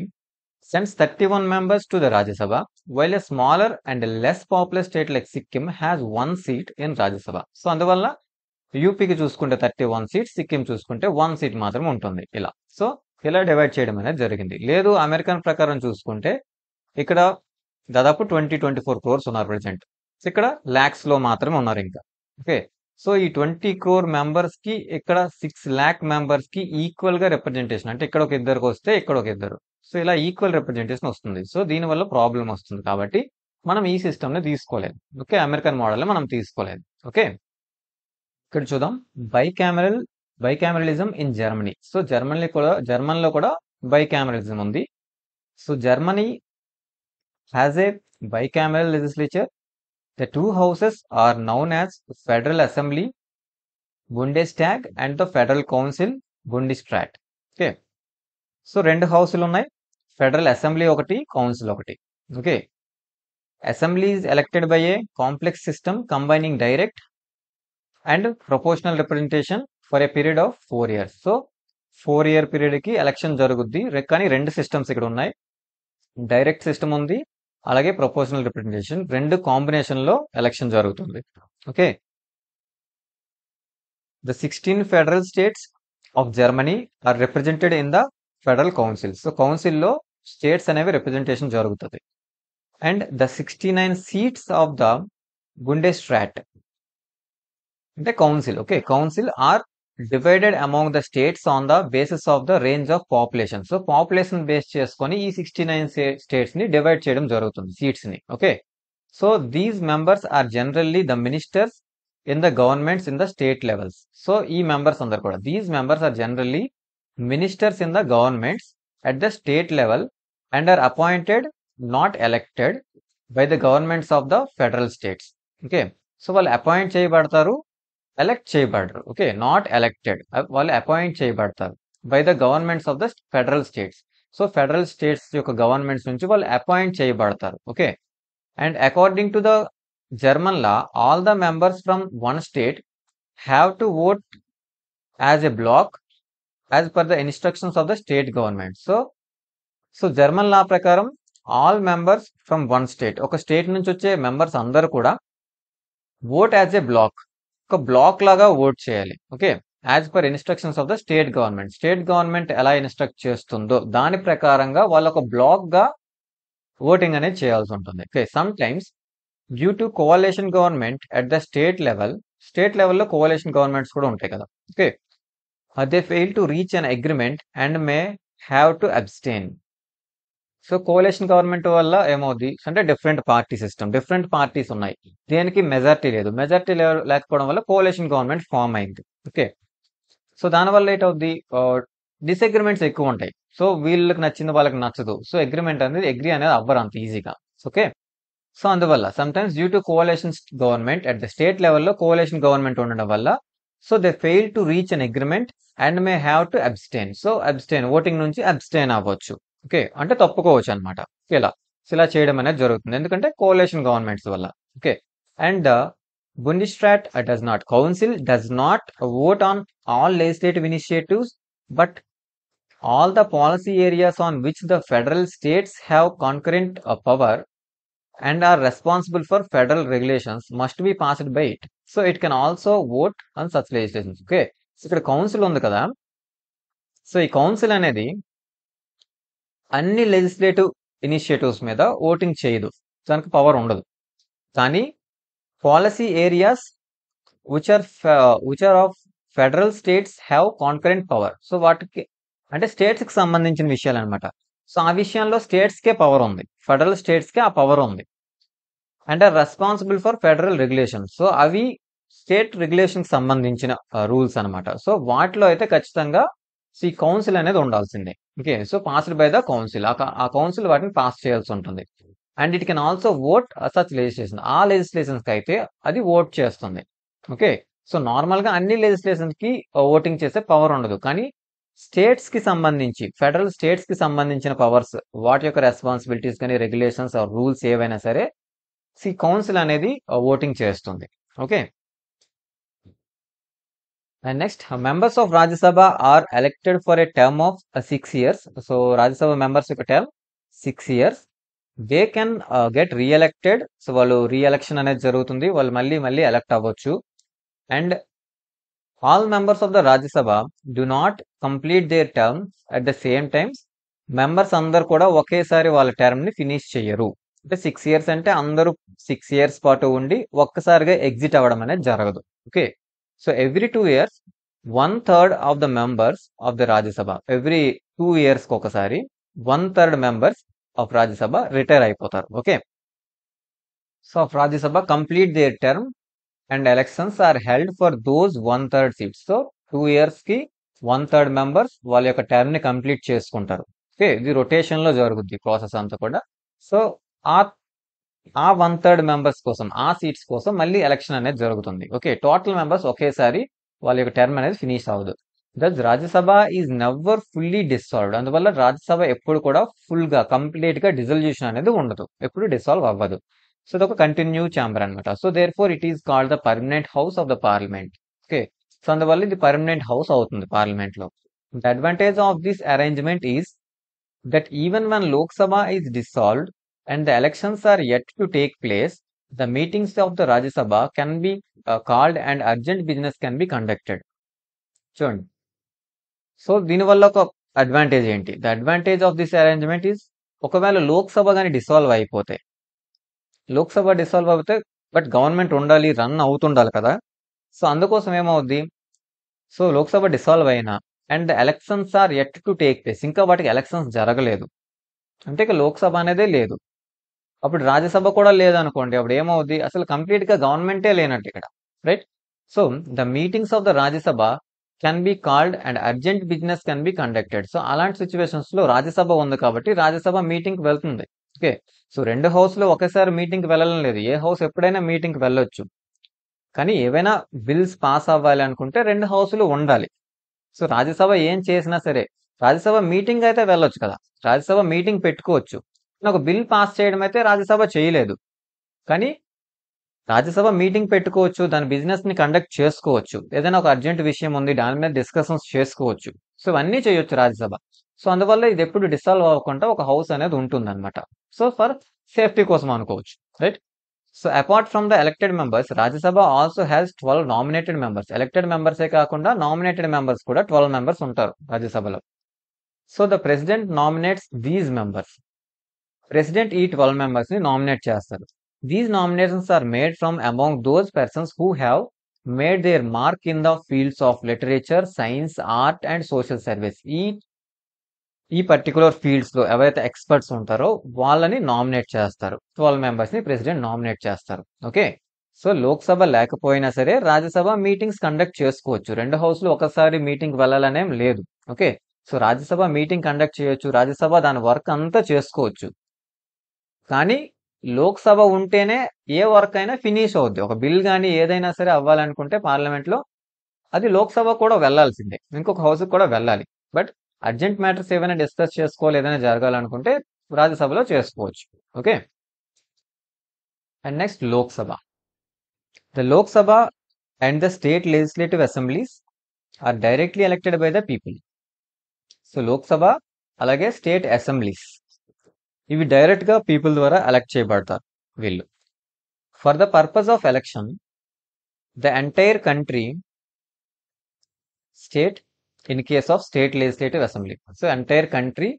sends 31 members to the Rajya Sabha, while a smaller and less populous state like Sikkim has 1 seat in Rajya Sabha. So అందువల్ల యూపీకి చూసుకుంటే 31 seats, Sikkim చూసుకుంటే 1 seat మాత్రం ఉంటుంది ఇలా. So ఇలా divide చేయడం అనేది జరిగింది. లేదు అమెరికన్ ప్రకారం చూసుకుంటే ఇక్కడ దాదాపు 24 క్రోర్స్ ఉన్నారు ప్రజెంట్. ఇక్కడ లాక్స్ లో మాత్రమే ఉన్నారు ఇంకా. ఓకే, సో ఈ 20 క్రోర్ మెంబర్స్ కి ఇక్కడ 6 lakh మెంబర్స్ కి ఈక్వల్ గా రిప్రజెంటేషన్, అంటే ఇక్కడ ఒక ఇద్దరికి వస్తే ఇక్కడ ఒక ఇద్దరు, సో ఇలా ఈక్వల్ రిప్రజెంటేషన్ వస్తుంది. సో దీనివల్ల ప్రాబ్లం వస్తుంది కాబట్టి మనం ఈ సిస్టమ్ ని తీసుకోలేదు. ఓకే, అమెరికన్ మోడల్ మనం తీసుకోలేదు. ఓకే, ఇక్కడ చూద్దాం బైకామరలిజం ఇన్ జర్మనీ. సో జర్మనీలో కూడా బైకామరలిజం ఉంది. So Germany has a bicameral legislature. The two houses are known as Federal Assembly, Bundestag, and the Federal Council, Bundesrat. Okay. So రెండు హౌసులు ఉన్నాయి, federal assembly ఒకటి, కౌన్సిల్ ఒకటి. Okay, assembly is elected by A complex system combining direct and proportional representation for a period of 4 years. So 4 year period కి election జరుగుద్ది. కానీ రెండు systems ఇక్కడ ఉన్నాయి, డైరెక్ట్ సిస్టమ్ ఉంది, అలాగే ప్రపోర్షనల్ రిప్రజెంటేషన్, రెండు కాంబినేషన్ లో ఎలక్షన్ జరుగుతుంది. Okay, the 16 federal states of Germany are represented in the federal council. So కౌన్సిల్లో స్టేట్స్ అనేవి రిప్రజెంటేషన్ జరుగుతుంది. And the 69 seats of the Bundesrat అంటే council. Okay, council are divided among the states on the basis of the range of population. So population base చేసుకొని ఈ 69 states ని divide చేయడం జరుగుతుంది, seats ని. Okay, so these members are generally the ministers in the governments in the state levels. So ఈ members అందరు కూడా, these members are generally ministers in the governments at the state level and are appointed, not elected, by the governments of the federal states. Okay, so వాళ్ళు appoint చేయబడతారు, elect చేయబడరు. Okay, not elected, వాళ్ళు appoint చేయబడతారు by the governments of the federal states. So federal states యొక్క governments నుంచి వాళ్ళు appoint చేయబడతారు. Okay, and according to the German law all the members from one state have to vote as a block as per the instructions of the state government. So German law ప్రకారం all members from one state, ఒక స్టేట్ నుంచి వచ్చే members అందరూ కూడా vote as a black, ఒక black లాగా vote చేయాలి. Okay, as per instructions of the state government. State government ఎలా ఇన్స్ట్రక్ట్ చేస్తుందో దాని ప్రకారంగా వాళ్ళు ఒక బ్లాక్ గా ఓటింగ్ అనేది చేయాల్సి ఉంటుంది. Okay, some times due to కోalition government at the state లెవెల్లో కోalition గవర్నమెంట్స్ కూడా ఉంటాయి కదా. Okay, they fail to reach an agreement and may have to abstain. So కోalition government వల్ల ఏమవుద్ది అంటే different party system, different parties ఉన్నాయి, దేనికి మెజారిటీ లేదు, మెజారిటీ లేకపోవడం వల్ల కోalition గవర్నమెంట్ ఫామ్ అయింది. ఓకే, సో దానివల్ల ఏంటవుద్ది, డిసగ్రిమెంట్స్ ఎక్కువ ఉంటాయి. సో వీళ్ళకి నచ్చింది వాళ్ళకి నచ్చదు, సో అగ్రిమెంట్ అనేది అగ్రి అనేది అవ్వరు అంత ఈజీగా. ఓకే, సో అందువల్ల some times due to కోalition government at the state లెవెల్లో కోalition గవర్నమెంట్ ఉండడం వల్ల so they fail to reach an agreement and may have to abstain. So abstain, voting నుంచి అబ్స్టైన్ అవ్వచ్చు. ఓకే, అంటే తప్పుకోవచ్చు అనమాట. ఇలా చేయడం అనేది జరుగుతుంది ఎందుకంటే కోalition గవర్నమెంట్స్ వల్ల. Okay, and Bundesrat does not, council does not vote on all legislative initiatives, but all the policy areas on which the federal states have concurrent power and are responsible for federal regulations must be passed by it. So it can also vote on such legislation. Okay, so ఇక్కడ council ఉంది కదా, so ఈ council అనేది అన్ని legislative initiatives మీద voting చేయదు, దానికి power ఉండదు. కానీ policy areas which are of federal states have concurrent power. So వాటికి అంటే స్టేట్స్ కి సంబంధించిన విషయాలు అనమాట. సో ఆ విషయంలో స్టేట్స్ కే పవర్ ఉంది, ఫెడరల్ స్టేట్స్ కే ఆ పవర్ ఉంది. And are responsible for federal regulation. So అవి స్టేట్ రెగ్యులేషన్ సంబంధించిన రూల్స్ అనమాట. సో వాటిలో అయితే ఖచ్చితంగా ఈ కౌన్సిల్ అనేది ఉండాల్సిందే. Okay, so passed by the council, ఆ కౌన్సిల్ వాటిని పాస్ చేయాల్సి ఉంటుంది. And it can also vote such legislation, ఆ లెజిస్లేషన్స్ కి అయితే అది ఓట్ చేస్తుంది. ఓకే, సో నార్మల్ గా అన్ని లెజిస్లేషన్స్ కి ఓటింగ్ చేసే పవర్ ఉండదు. కానీ స్టేట్స్ కి సంబంధించి ఫెడరల్ స్టేట్స్ కి సంబంధించిన పవర్స్, వాటి యొక్క రెస్పాన్సిబిలిటీస్ కానీ రెగ్యులేషన్స్ ఆర్ రూల్స్ ఏవైనా సరే కౌన్సిల్ అనేది ఓటింగ్ చేస్తుంది. Okay. And next, members of Rajya Sabha are elected for a term of 6 years. So Rajya Sabha members యొక్క term 6 years. They can get reelected. So వాళ్ళు రీఎలక్షన్ అనేది జరుగుతుంది, వాళ్ళు మళ్ళీ మళ్ళీ ఎలక్ట్ అవ్వచ్చు. And all members of the Rajya Sabha do not complete their term at the same times. Members అందరు కూడా ఒకేసారి వాళ్ళ టర్మ్ ని ఫినిష్ చెయ్యరు. అంటే 6 years అంటే అందరూ 6 years పాటు ఉండి ఒక్కసారిగా ఎగ్జిట్ అవ్వడం అనేది జరగదు. Okay. So every 2 years 1/3 of the members of the Rajya Sabha, every 2 years కి ఒకసారి 1/3 మెంబర్స్ ఆఫ్ రాజ్యసభ రిటైర్ అయిపోతారు. Okay. So of Rajya Sabha complete their term and elections are held for those 1/3 seats. So 2 years కి 1/3 మెంబర్స్ వాళ్ళ యొక్క term ని complete చేసుకుంటారు. Okay. ఇది rotation లో జరుగుద్ది ప్రాసెస్ అంతా కూడా. సో ఆ ఆ 1/3 మెంబర్స్ కోసం, ఆ సీట్స్ కోసం మళ్ళీ ఎలక్షన్ అనేది జరుగుతుంది. ఓకే. టోటల్ మెంబర్స్ ఒకేసారి వాళ్ళ యొక్క టర్మ్ అనేది ఫినిష్ అవ్వదు. That Rajya Sabha is never fully dissolved. అందువల్ల రాజ్యసభ ఎప్పుడు కూడా ఫుల్ గా కంప్లీట్ గా డిజల్యూషన్ అనేది ఉండదు, ఎప్పుడు డిసాల్వ్ అవ్వదు. సో ఇది ఒక కంటిన్యూ ఛాంబర్ అనమాట. So therefore it is called the permanent house of the parliament. Okay. So అందువల్ల ఇది పర్మనెంట్ హౌస్ అవుతుంది పార్లమెంట్ లో. The advantage of this arrangement is that even when Lok Sabha is dissolved and the elections are yet to take place, the meetings of the Rajya Sabha can be called and urgent business can be conducted. చూడండి. So దీనివల్ల ఒక advantage ఏంటి? The advantage of this arrangement is, ఒకవేళ లోక్సభ కానీ dissolve అయిపోతే, Lok Sabha dissolve అవుతే but government ఉండాలి, run అవుతుండాలి కదా. సో అందుకోసం ఏమవుద్ది, సో లోక్సభ డిసాల్వ్ అయినా and elections are yet to take place, ఇంకా వాటికి ఎలక్షన్స్ జరగలేదు అంటే ఇక లోక్సభ అనేదే లేదు. అప్పుడు రాజ్యసభ కూడా లేదనుకోండి, అప్పుడు ఏమవుద్ది, అసలు కంప్లీట్ గా గవర్నమెంటే లేనట్టు ఇక్కడ. Right. So the meetings of the Rajya Sabha can be called and urgent business can be conducted. So అలాంటి సిచ్యువేషన్స్ లో రాజ్యసభ ఉంది కాబట్టి రాజ్యసభ మీటింగ్ కి వెళ్తుంది. ఓకే. సో రెండు హౌస్ లో ఒకేసారి మీటింగ్ కి వెళ్ళడం లేదు, ఏ హౌస్ ఎప్పుడైనా మీటింగ్ కి వెళ్ళొచ్చు. కానీ ఏవైనా బిల్స్ పాస్ అవ్వాలి అనుకుంటే రెండు హౌస్లు ఉండాలి. సో రాజ్యసభ ఏం చేసినా సరే, రాజ్యసభ మీటింగ్ అయితే వెళ్ళొచ్చు కదా, రాజ్యసభ మీటింగ్ పెట్టుకోవచ్చు. ఒక బిల్ పాస్ చేయడం అయితే రాజ్యసభ చేయలేదు. కానీ రాజ్యసభ మీటింగ్ పెట్టుకోవచ్చు, దాని బిజినెస్ ని కండక్ట్ చేసుకోవచ్చు, ఏదైనా ఒక అర్జెంట్ విషయం ఉంది దాని మీద డిస్కషన్స్ చేసుకోవచ్చు. సో ఇవన్నీ చేయొచ్చు రాజ్యసభ. సో అందువల్ల ఇది ఎప్పుడు డిసాల్వ్ అవ్వకుండా ఒక హౌస్ అనేది ఉంటుంది అనమాట. సో ఫర్ సేఫ్టీ కోసం అనుకోవచ్చు. Right. So apart from the elected members, Rajya Sabha also has 12 nominated members. Elected మెంబర్సే కాకుండా నామినేటెడ్ మెంబర్స్ కూడా 12 మెంబర్స్ ఉంటారు రాజ్యసభలో. So the president nominates these members. President ఈ 12 మెంబర్స్ ని నామినేట్ చేస్తారు. These nominations are made from among those persons who have made their mark in the fields of literature, science, art and social service. ఈ particular fields లో ఎవరైతే experts ఉంటారో వాళ్ళని nominate చేస్తారు. 12 members ని ప్రెసిడెంట్ నామినేట్ చేస్తారు. Okay. So Lok Sabha లేకపోయినా సరే రాజ్యసభ మీటింగ్స్ కండక్ట్ చేసుకోవచ్చు, రెండు హౌస్లు ఒకసారి మీటింగ్ వెళ్ళాలనేం లేదు. Okay. So Rajya Sabha meeting conduct చేయొచ్చు, రాజ్యసభ దాని వర్క్ అంతా చేసుకోవచ్చు. కానీ లోక్సభ ఉంటేనే ఏ వర్క్ అయినా ఫినిష్ అవుద్ది. ఒక బిల్ కానీ ఏదైనా సరే అవ్వాలనుకుంటే పార్లమెంట్ లో అది లోక్సభ కూడా వెళ్లాల్సిందే, ఇంకొక హౌస్ కూడా వెళ్ళాలి. బట్ అర్జెంట్ మ్యాటర్స్ ఏమైనా డిస్కస్ చేసుకోవాలి, ఏదైనా జరగాలనుకుంటే రాజ్యసభలో చేసుకోవచ్చు. Okay. And next Lok Sabha. The Lok Sabha and the state legislative assemblies are directly elected by the people. So Lok Sabha అలాగే స్టేట్ అసెంబ్లీస్ ఇవి డైరెక్ట్ గా పీపుల్ ద్వారా ఎలక్ట్ చేయబడతారు వీళ్ళు. For the purpose of election the entire country state in case of state legislative assembly. So entire country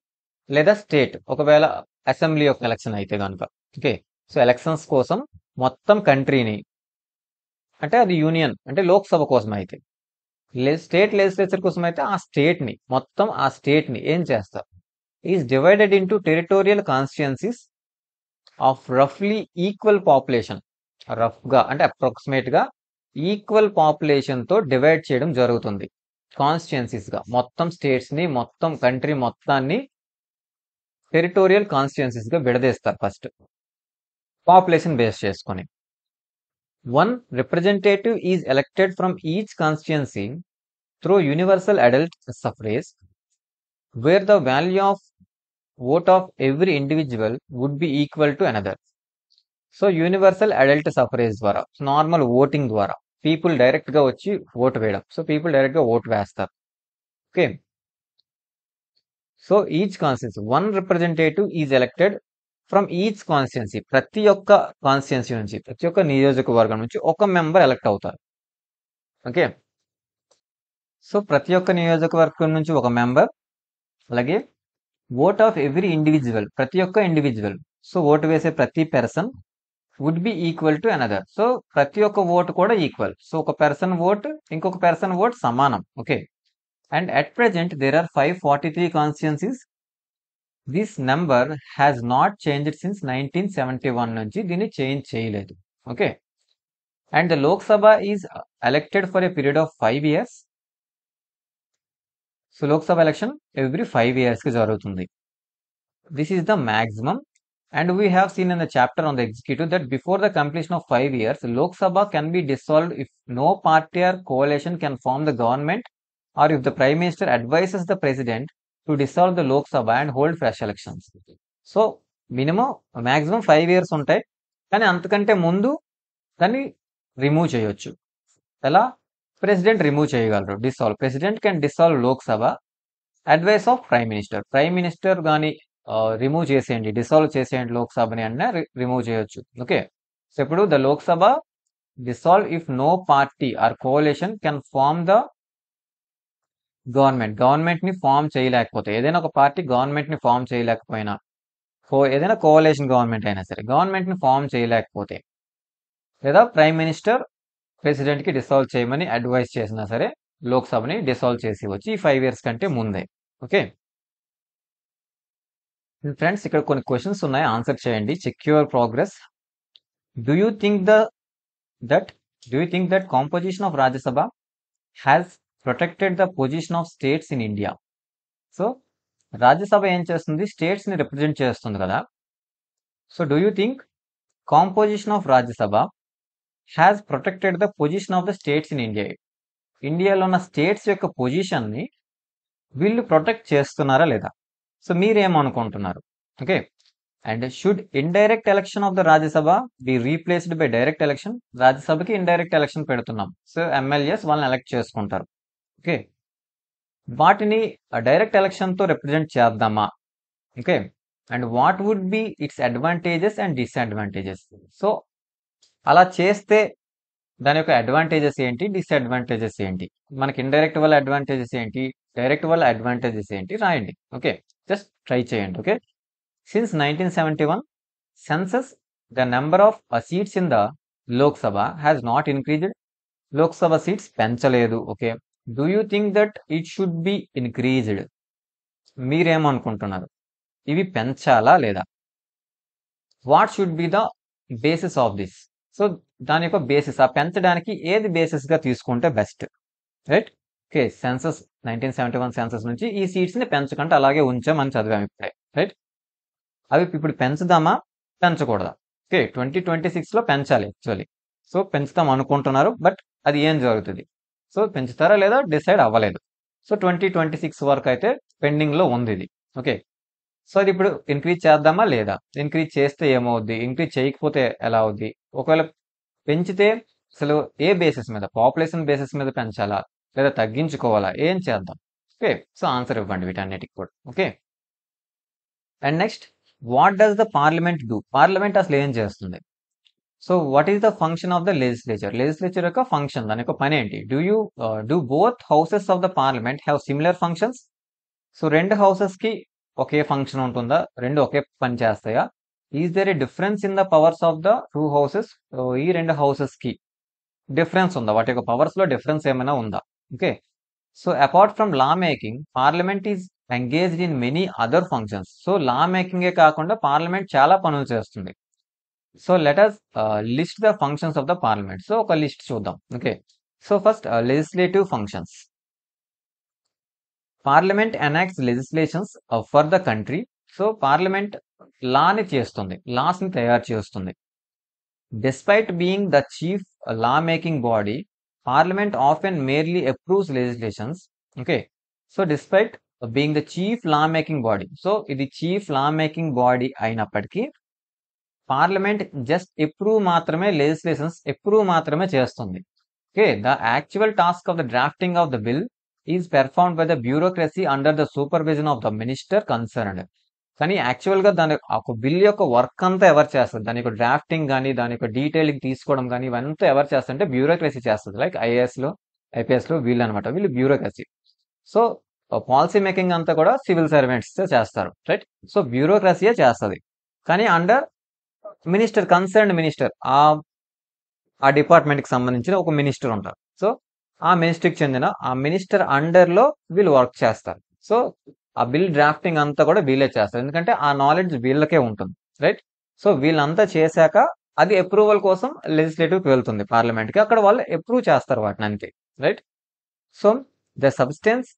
లేదా state ఒకవేళ assembly యొక్క election అయితే కనుక. ఓకే. సో ఎలక్షన్స్ కోసం మొత్తం కంట్రీని, అంటే అది యూనియన్ అంటే లోక్సభ కోసం అయితే, స్టేట్ లెజిస్లేచర్ కోసం అయితే ఆ స్టేట్ ని మొత్తం ఆ స్టేట్ ని ఏం చేస్తారు, is divided into territorial constituencies of రఫ్లీ ఈక్వల్ పాపులేషన్. రఫ్ గా అంటే అప్రాక్సిమేట్ గా ఈక్వల్ పాపులేషన్ తో డివైడ్ చేయడం జరుగుతుంది. కాన్స్టిట్యుయెన్సీస్ గా మొత్తం స్టేట్స్ ని, మొత్తం కంట్రీ మొత్తాన్ని టెరిటోరియల్ కాన్స్టిట్యుయెన్సీస్ గా విడదీస్తారు ఫస్ట్, పాపులేషన్ బేస్ చేసుకొని. One representative is elected from each constituency through universal adult suffrage, where the value of vote of every individual would be equal to another. So universal adult suffrage ద్వారా, normal voting ద్వారా people direct గా వచ్చి vote వేయడం. So people direct గా vote వేస్తారు. Okay, so each constituency one representative is elected from each constituency, ప్రతి ఒక్క constituency నుంచి, ప్రతి ఒక్క నియోజకవర్గం నుంచి ఒక మెంబర్ ఎలక్ట్ అవుతారు. ఓకే, సో ప్రతి ఒక్క నియోజకవర్గం నుంచి ఒక మెంబర్, అలాగే ఓట్ ఆఫ్ ఎవ్రీ ఇండివిజువల్, ప్రతి ఒక్క ఇండివిజువల్, సో ఓటు వేసే ప్రతి person would be equal to another. So ప్రతి ఒక్క ఓటు కూడా ఈక్వల్. సో ఒక పర్సన్ ఓట్ ఇంకొక పర్సన్ ఓట్ సమానం. Okay, and at present there are 543 constituencies. This number has not changed since 1971 నుంచి దీన్ని చేంజ్ చేయలేదు. Okay, and the Lok Sabha is elected for a period of 5 years. So Lok Sabha election every 5 years కి జరుగుతుంది. This is the maximum. And we have seen in the chapter on the executive that before the completion of 5 years, Lok Sabha can be dissolved if no party or coalition can form the government, or if the Prime Minister advises the President to dissolve the Lok Sabha and hold fresh elections. So, maximum 5 years ఉంటాయి, కానీ అంతకంటే ముందు దాన్ని remove చేయొచ్చు. ఎలా? President remove చేయగలరు, dissolve. President can dissolve Lok Sabha, advice of prime minister. Prime minister కానీ remove చేసేయండి, డిసాల్వ్ చేసేయండి లోక్సభని అన్న రిమూవ్ చేయొచ్చు. ఓకే, సో ఇప్పుడు the Lok Sabha dissolve if no party or coalition can form the government. Government ని ఫార్మ్ చేయలేకపోతే, ఏదైనా ఒక పార్టీ గవర్నమెంట్ ని ఫార్మ్ చేయలేకపోయినా, ఏదైనా కోalition గవర్నమెంట్ అయినా సరే గవర్నమెంట్ ని ఫార్మ్ చేయలేకపోతే, లేదా ప్రైమ్ మినిస్టర్ ప్రెసిడెంట్ కి డిసాల్వ్ చేయమని అడ్వైస్ చేసినా సరే లోక్సభని డిసాల్వ్ చేసి వచ్చి ఈ 5 years కంటే ముందే. ఓకే ఫ్రెండ్స్, ఇక్కడ కొన్ని క్వశ్చన్స్ ఉన్నాయి, ఆన్సర్ చేయండి. Check your progress. Do you think that composition of Rajya Sabha has protected the position of states in India? So Rajya Sabha ఏం చేస్తుంది? స్టేట్స్ ని రిప్రజెంట్ చేస్తుంది కదా. So do you think composition of Rajya Sabha has protected the position of the states in India? ఇండియాలో ఉన్న states యొక్క position ని వీళ్ళు ప్రొటెక్ట్ చేస్తున్నారా లేదా? సో మీరేమనుకుంటున్నారు? Okay, and should indirect election of the Rajya Sabha be replaced by direct election? రాజ్యసభకి indirect election పెడుతున్నాం, సో ఎమ్మెల్యేస్ వాళ్ళని ఎలక్ట్ చేసుకుంటారు. ఓకే, వాటిని డైరెక్ట్ ఎలక్షన్ తో రిప్రజెంట్ చేద్దామా? Okay, and what would be its advantages and disadvantages? So అలా చేస్తే దాని యొక్క అడ్వాంటేజెస్ ఏంటి, డిసడ్వాంటేజెస్ ఏంటి, మనకి ఇండైరెక్ట్ వల్ల అడ్వాంటేజెస్ ఏంటి, డైరెక్ట్ వల్ల అడ్వాంటేజెస్ ఏంటి రాయండి. ఓకే, జస్ట్ ట్రై చేయండి. Okay, since 1971 census the number of seats in the Lok Sabha has not increased. Lok Sabha seats పెంచలేదు. Okay, do you think that it should be increased? మీరేమనుకుంటున్నారు? ఇవి పెంచాలా లేదా? What should be the basis of this? So దాని యొక్క basis, ఆ పెంచడానికి ఏది బేసిస్ గా తీసుకుంటే best? Right. Okay, census 1971 census నుంచి ఈ సీట్స్ ని పెంచకుండా అలాగే ఉంచామని చదివాము ఇప్పుడే. రైట్, అవి ఇప్పుడు పెంచుదామా పెంచకూడదా? ఓకే, 2026 లో పెంచాలి యాక్చువల్లీ. సో పెంచుతాం అనుకుంటున్నారు, బట్ అది ఏం జరుగుతుంది? సో పెంచుతారా లేదా డిసైడ్ అవ్వలేదు. సో 2026 వరకు అయితే పెండింగ్ లో ఉంది ఇది. ఓకే, సో అది ఇప్పుడు ఇంక్రీజ్ చేద్దామా లేదా? ఇంక్రీజ్ చేస్తే ఏమవుద్ది, ఇంక్రీజ్ చేయకపోతే ఎలా అవుద్ది? ఒకవేళ పెంచితే అసలు ఏ బేసిస్ మీద, పాపులేషన్ బేసిస్ మీద పెంచాలా లేదా తగ్గించుకోవాలా, ఏం చేద్దాం? ఓకే, సో ఆన్సర్ ఇవ్వండి వీటన్నిటికి కూడా. Okay, and next, what does the parliament do? Parliament అసలు ఏం చేస్తుంది? So what is the function of the legislature? Legislature యొక్క ఫంక్షన్, దాని యొక్క పని ఏంటి? Do both houses of the parliament have similar functions? So రెండు హౌసెస్ కి ఒకే ఫంక్షన్ ఉంటుందా? రెండు ఒకే పని చేస్తాయా? Is there a difference in the powers of the two houses? ఈ రెండు హౌసెస్ కి డిఫరెన్స్ ఉందా? వాటి యొక్క పవర్స్ లో డిఫరెన్స్ ఏమైనా ఉందా? Okay, so apart from law making, parliament is engaged in many other functions. So law మేకింగే కాకుండా పార్లమెంట్ చాలా పనులు చేస్తుంది. So let us list the functions of the parliament. So ఒక లిస్ట్ చూద్దాం. Okay, so first legislative functions. Parliament enacts legislations for the country. So parliament లాని చేస్తుంది, laws ని తయారు చేస్తుంది. Despite being the chief law-making body, Parliament often merely approves legislations. Okay. So despite being the chief law-making body, so ఇది chief law-making body అయినప్పటికీ parliament just approve మాత్రమే legislations approve మాత్రమే చేస్తుంది. Okay, the actual task of the drafting of the bill is performed by the bureaucracy under the supervision of the minister concerned. కానీ actual గా దాని ఒక bill యొక్క work అంతా ఎవరు చేస్తారు, దాని యొక్క డ్రాఫ్టింగ్ కానీ దాని యొక్క డీటెయిలింగ్ తీసుకోవడం కానీ ఇవంతా ఎవరు చేస్తారంటే బ్యూరోక్రసీ చేస్తుంది. లైక్ ఐఏఎస్ లో ఐపీఎస్ లో వీళ్ళు అనమాట, వీళ్ళు బ్యూరోక్రసీ. సో పాలసీ మేకింగ్ అంతా కూడా సివిల్ సర్వెంట్స్ చేస్తారు, రైట్. సో బ్యూరోక్రసీయే చేస్తుంది, కానీ అండర్ మినిస్టర్ కన్సర్న్డ్ మినిస్టర్, ఆ డిపార్ట్మెంట్ కి సంబంధించిన ఒక మినిస్టర్ ఉంటారు. సో ఆ మినిస్టర్ కి చెందిన ఆ మినిస్టర్ అండర్ లో వీళ్ళు వర్క్ చేస్తారు. సో ఆ బిల్ డ్రాఫ్టింగ్ అంతా కూడా వీళ్ళే చేస్తారు, ఎందుకంటే ఆ నాలెడ్జ్ వీళ్ళకే ఉంటుంది, రైట్. సో వీళ్ళంతా చేశాక అది అప్రూవల్ కోసం లెజిస్లేటివ్ కి వెళ్తుంది పార్లమెంట్ కి, అక్కడ వాళ్ళు అప్రూవ్ చేస్తారు వాటిని అంతే, right. So the substance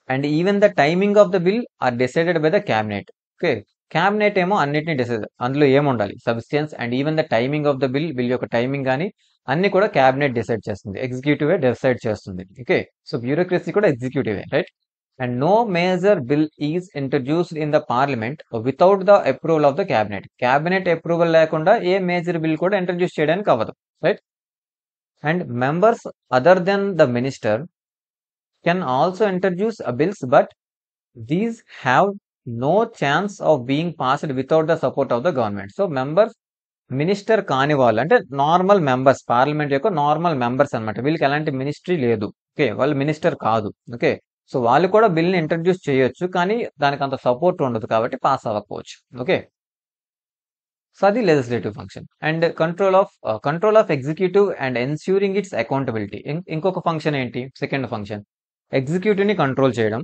and even the timing of the bill are decided by the cabinet. Okay, cabinet ఏమో అన్నిటిని డిసైడ్, అందులో ఏముండాలి substance and even the timing of the bill యొక్క టైమింగ్ కానీ అన్ని కూడా క్యాబినెట్ డిసైడ్ చేస్తుంది, ఎగ్జిక్యూటివ్ డిసైడ్ చేస్తుంది. ఓకే, సో బ్యూరోక్రసీ కూడా executive, right. And no major bill is introduced in the parliament without the approval of the cabinet. Cabinet approval లేకుండా ఏ major bill కూడా ఇంట్రడ్యూస్ చేయడానికి అవ్వదు, right. And members other than the minister can also introduce bills, but these have no chance of being passed without the support of the government. So members minister కాని వాళ్ళు అంటే normal members, parliament యొక్క normal members అనమాట, వీళ్ళకి ఎలాంటి ministry లేదు. Okay, వాళ్ళు minister కాదు. ఓకే, సో వాళ్ళు కూడా బిల్ని ఇంట్రడ్యూస్ చేయొచ్చు, కానీ దానికి అంత సపోర్ట్ ఉండదు కాబట్టి పాస్ అవ్వకపోవచ్చు. ఓకే, సో అది legislative function. And control of executive and ensuring it's accountability. ఇంకొక ఫంక్షన్ ఏంటి, సెకండ్ ఫంక్షన్, ఎగ్జిక్యూటివ్ ని కంట్రోల్ చేయడం,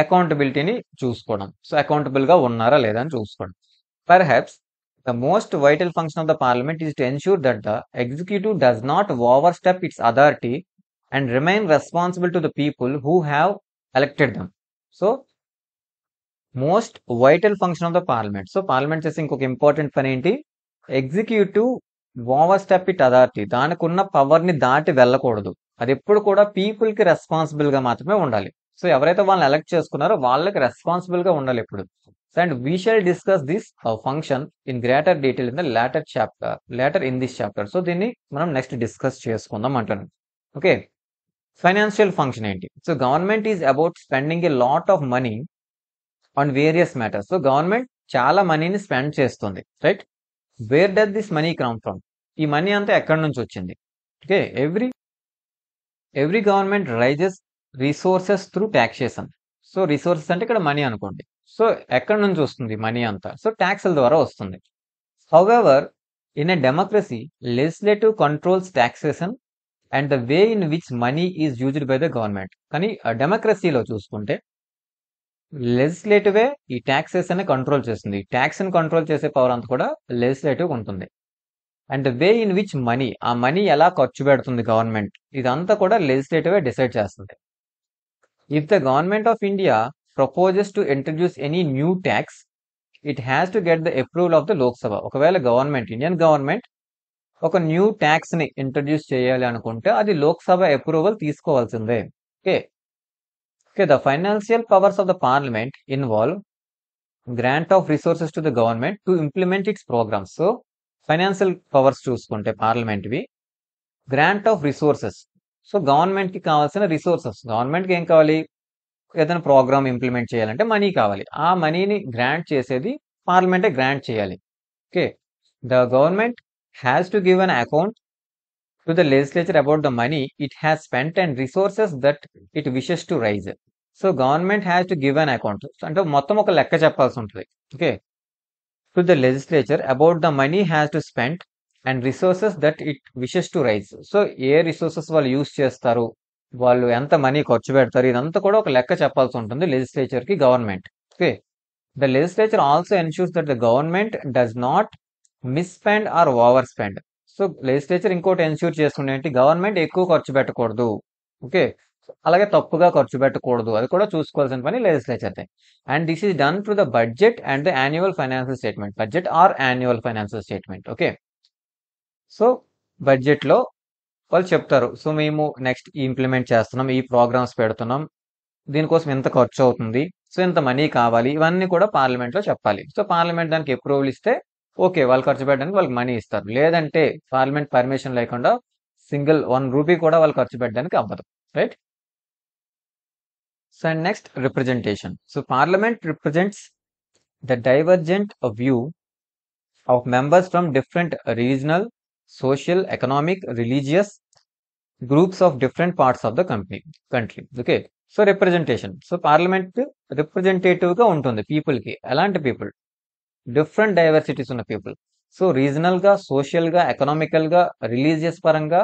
అకౌంటబిలిటీని చూసుకోవడం. సో అకౌంటబుల్ గా ఉన్నారా లేదా అని చూసుకోవడం. Perhaps the most vital function of the parliament is to ensure that the executive does not over step it's authority and remain responsible to the people who have elected them. So most vital function of the parliament. So parliament చేసే ఇంకొక important పని ఏంటి, executive overstep it authority, దానికున్న power ని దాటి వెళ్ళకూడదు, అది ఎప్పుడు కూడా పీపుల్ కి రెస్పాన్సిబుల్ గా మాత్రమే ఉండాలి. సో ఎవరైతే వాళ్ళని ఎలక్ట్ చేసుకున్నారో వాళ్ళకి రెస్పాన్సిబుల్ గా ఉండాలి ఎప్పుడు. And we shall discuss this function in greater detail in the later in this chapter. So దీన్ని మనం నెక్స్ట్ డిస్కస్ చేసుకుందాం అంటున్నాను. ఓకే, ఫైనాన్షియల్ ఫంక్షన్ ఏంటి, so government is about spending a lot of money on various matters. So government చాలా మనీని spend చేస్తుంది, right. Where does this money come from, ఈ money అంతా ఎక్కడి నుంచి వచ్చింది. Okay, every government raises resources through taxation. So resources అంటే ఇక్కడ మనీ అనుకోండి. సో ఎక్కడి నుంచి వస్తుంది మనీ అంతా, సో ట్యాక్స్ల ద్వారా వస్తుంది. However in a democracy legislative controls taxation and the way in which money is used by the government. కానీ డెమోక్రసీలో చూసుకుంటే లెజిస్లేటివే ఈ ట్యాక్సెస్ అని కంట్రోల్ చేస్తుంది, ట్యాక్స్ ని కంట్రోల్ చేసే పవర్ అంతా కూడా లెజిస్లేటివ్ ఉంటుంది. And the way in which money, ఆ మనీ ఎలా ఖర్చు పెడుతుంది గవర్నమెంట్, ఇదంతా కూడా లెజిస్లేటివే డిసైడ్ చేస్తుంది. If the government of India proposes to introduce any new tax, it has to get the approval of the Lok Sabha. ఒకవేళ గవర్నమెంట్, ఇండియన్ గవర్నమెంట్ ఒక new tax ని ఇంట్రడ్యూస్ చేయాలి అనుకుంటే అది లోక్సభ అప్రూవల్ తీసుకోవాల్సిందే. Okay, the financial powers of the parliament involve grant of resources to the government to implement its programmes. So financial powers చూసుకుంటే parliament we grant of resources. So government కి కావాల్సిన resources, government కి ఏం కావాలి, ఏదైనా program implement చేయాలంటే money కావాలి, ఆ మనీని గ్రాంట్ చేసేది పార్లమెంటే గ్రాంట్ చేయాలి. Okay, the government has to give an account to the legislature about the money it has spent and resources that it wishes to raise. So government has to give an account, అంటే మొత్తం ఒక లెక్క చెప్పాల్సి ఉంటుంది. Okay, to the legislature about the money has to spend and resources that it wishes to raise. So ఏ resources వాళ్ళు use చేస్తారు, వాళ్ళు ఎంత మనీ ఖర్చు పెడతారు, ఇదంతా కూడా ఒక లెక్క చెప్పాల్సి ఉంటుంది లెజిస్లేచర్ కి government. Okay, the legislature also ensures that the government does not misspend or overspend. So legislature ఇంకోటి ఎన్ష్యూర్ చేసుకునే ఏంటి, గవర్నమెంట్ ఎక్కువ ఖర్చు పెట్టకూడదు. ఓకే, అలాగే తప్పుగా ఖర్చు పెట్టకూడదు, అది కూడా చూసుకోవాల్సిన పని legislature. And this is done to the budget and the annual financial statement, budget or annual financial statement. Okay, so బడ్జెట్లో వాళ్ళు చెప్తారు. సో మేము నెక్స్ట్ ఇంప్లిమెంట్ చేస్తున్నాం, ఈ ప్రోగ్రామ్స్ పెడుతున్నాం, దీనికోసం ఎంత ఖర్చు అవుతుంది, సో ఇంత మనీ కావాలి, ఇవన్నీ కూడా పార్లమెంట్లో చెప్పాలి. సో పార్లమెంట్ దానికి అప్రూవల్ ఇస్తే ఓకే, వాళ్ళు ఖర్చు పెట్టడానికి వాళ్ళకి మనీ ఇస్తారు. లేదంటే పార్లమెంట్ పర్మిషన్ లేకుండా సింగిల్ 1 రూపీ కూడా వాళ్ళు ఖర్చు పెట్టడానికి అవ్వదు. Right. So and next representation. So parliament represents the divergent view of members from different regional, social, economic, religious groups of different parts of the country. Okay. So representation. So parliament representative గా ఉంటుంది people కి. ఎలాంటి people? Different diversities ఉన్న people. So regional గా, social గా, economical గా, religious పరంగా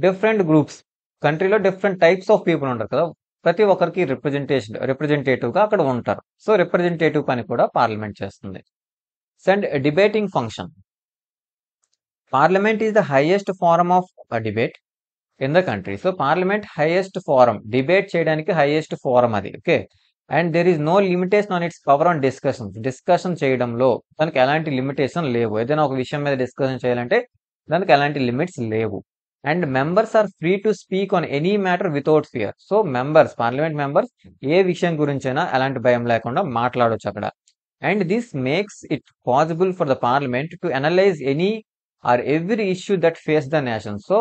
different groups, కంట్రీలో డిఫరెంట్ టైప్స్ ఆఫ్ పీపుల్ ఉంటారు కదా, ప్రతి ఒక్కరికి రిప్రజెంటేటివ్ గా అక్కడ ఉంటారు. సో రిప్రజెంటేటివ్ పని కూడా పార్లమెంట్ చేస్తుంది. And debating function. Parliament is the highest forum of a debate in the country. So Parliament highest forum, debate చేయడానికి highest forum అది. Okay. And there is no limitation on its power on discussions. Discussion చేయడంలో దానికి ఎలాంటి limitation లేవు. ఏదైనా ఒక విషయం మీద డిస్కషన్ చేయాలంటే దానికి ఎలాంటి లిమిట్స్ లేవు. And members are free to speak on any matter without fear. So members, parliament members ఏ విషయం గురించైనా ఎలాంటి భయం లేకుండా మాట్లాడొచ్చు అక్కడ. And this makes it possible for the parliament to analyze any or every issue that face the nation. So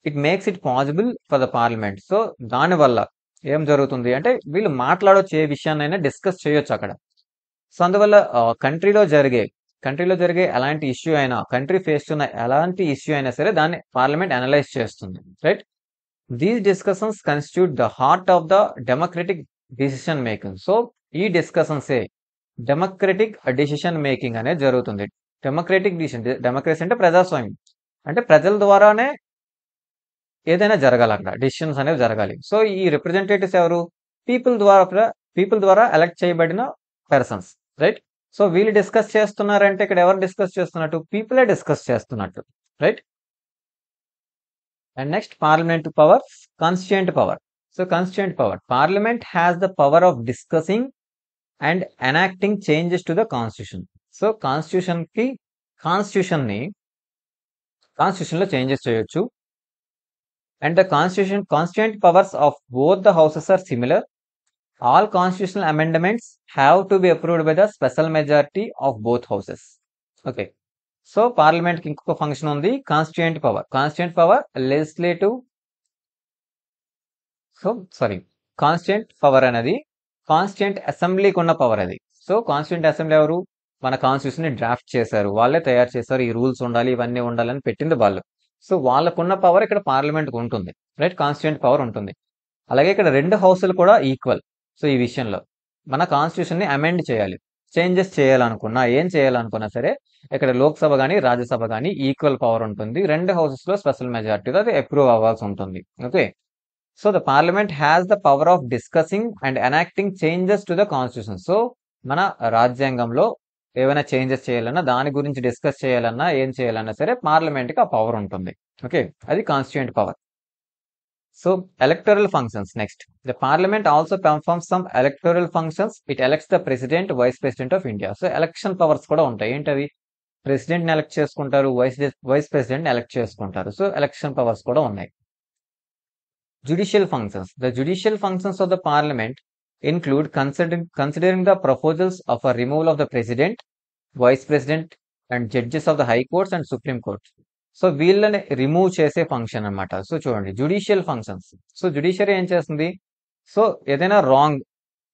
it makes it possible for the parliament. So దానివల్ల ఏం జరుగుతుంది అంటే వీళ్ళు మాట్లాడొచ్చు, ఏ విషయాన్నైనా డిస్కస్ చేయొచ్చు అక్కడ. సో అందువల్ల కంట్రీలో జరిగే ఎలాంటి ఇష్యూ అయినా, కంట్రీ ఫేస్ ఉన్న ఎలాంటి ఇష్యూ అయినా సరే దాన్ని పార్లమెంట్ అనలైజ్ చేస్తుంది. Right. These discussions constitute the heart of the democratic decision making. So ఈ డిస్కషన్సే డెమోక్రటిక్ డిసిషన్ మేకింగ్ అనేది జరుగుతుంది. డెమోక్రసీ అంటే ప్రజాస్వామ్యం, అంటే ప్రజల ద్వారానే ఏదైనా జరగాలి, అక్కడ డిసిషన్స్ అనేవి జరగాలి. సో ఈ రిప్రజెంటేటివ్స్ ఎవరు? పీపుల్ ద్వారా ఎలక్ట్ చేయబడిన పర్సన్స్. రైట్. సో వీళ్ళు డిస్కస్ చేస్తున్నారంటే ఇక్కడ ఎవరు డిస్కస్ చేస్తున్నట్టు? పీపులే డిస్కస్ చేస్తున్నట్టు. Right. And next parliament power, constituent power. So constituent power. Parliament has the power of discussing and enacting changes to the constitution. So constitution లో changes చేయొచ్చు. And the constituent powers of both the houses are similar. All constitutional amendments have to be approved by the special majority of both houses. Okay. So parliament కి ఇంకొక function ఉంది, constituent power legislative. Constituent power అనేది constituent అసెంబ్లీకి ఉన్న power అది. So constituent assembly ఎవరు? మన constitution ని డ్రాఫ్ట్ చేశారు, వాళ్ళే తయారు చేశారు, ఈ రూల్స్ ఉండాలి, ఇవన్నీ ఉండాలని పెట్టింది వాళ్ళు. సో వాళ్ళకున్న పవర్ ఇక్కడ పార్లమెంట్ కు ఉంటుంది. రైట్. కాన్స్టిట్యూయెంట్ పవర్ ఉంటుంది. అలాగే ఇక్కడ 2 హౌసులు కూడా ఈక్వల్. సో ఈ విషయంలో మన కాన్స్టిట్యూషన్ ని అమెండ్ చేయాలి, చేంజెస్ చేయాలనుకున్నా సరే ఇక్కడ లోక్సభ కానీ రాజ్యసభ కానీ ఈక్వల్ పవర్ ఉంటుంది. 2 హౌసెస్ లో స్పెషల్ మెజారిటీతో అది అప్రూవ్ అవ్వాల్సి ఉంటుంది. Okay. So the parliament has the power of discussing and enacting changes to the constitution. So మన రాజ్యాంగంలో ఏమైనా చేంజెస్ చేయాలన్నా, దాని గురించి డిస్కస్ చేయాలన్నా, ఏం చేయాలన్నా సరే పార్లమెంట్కి ఆ పవర్ ఉంటుంది. ఓకే. అది constituent power. So electoral functions. Next, the parliament also performs some electoral functions. It elects the president, vice president of India. So election powers కూడా ఉంటాయి. ఏంటవి? ప్రెసిడెంట్ ని ఎలక్ట్ చేసుకుంటారు, వైస్ ప్రెసిడెంట్ ని ఎలక్ట్ చేసుకుంటారు. So election powers కూడా ఉన్నాయి. Judicial functions. The judicial functions of the parliament include considering the proposals of a removal of the president, vice president and judges of the high courts and supreme court. So వీళ్ళని remove చేసే function అన్నమాట. So చూడండి, judicial functions. So judiciary ఏం చేస్తుంది? So ఏదైనా wrong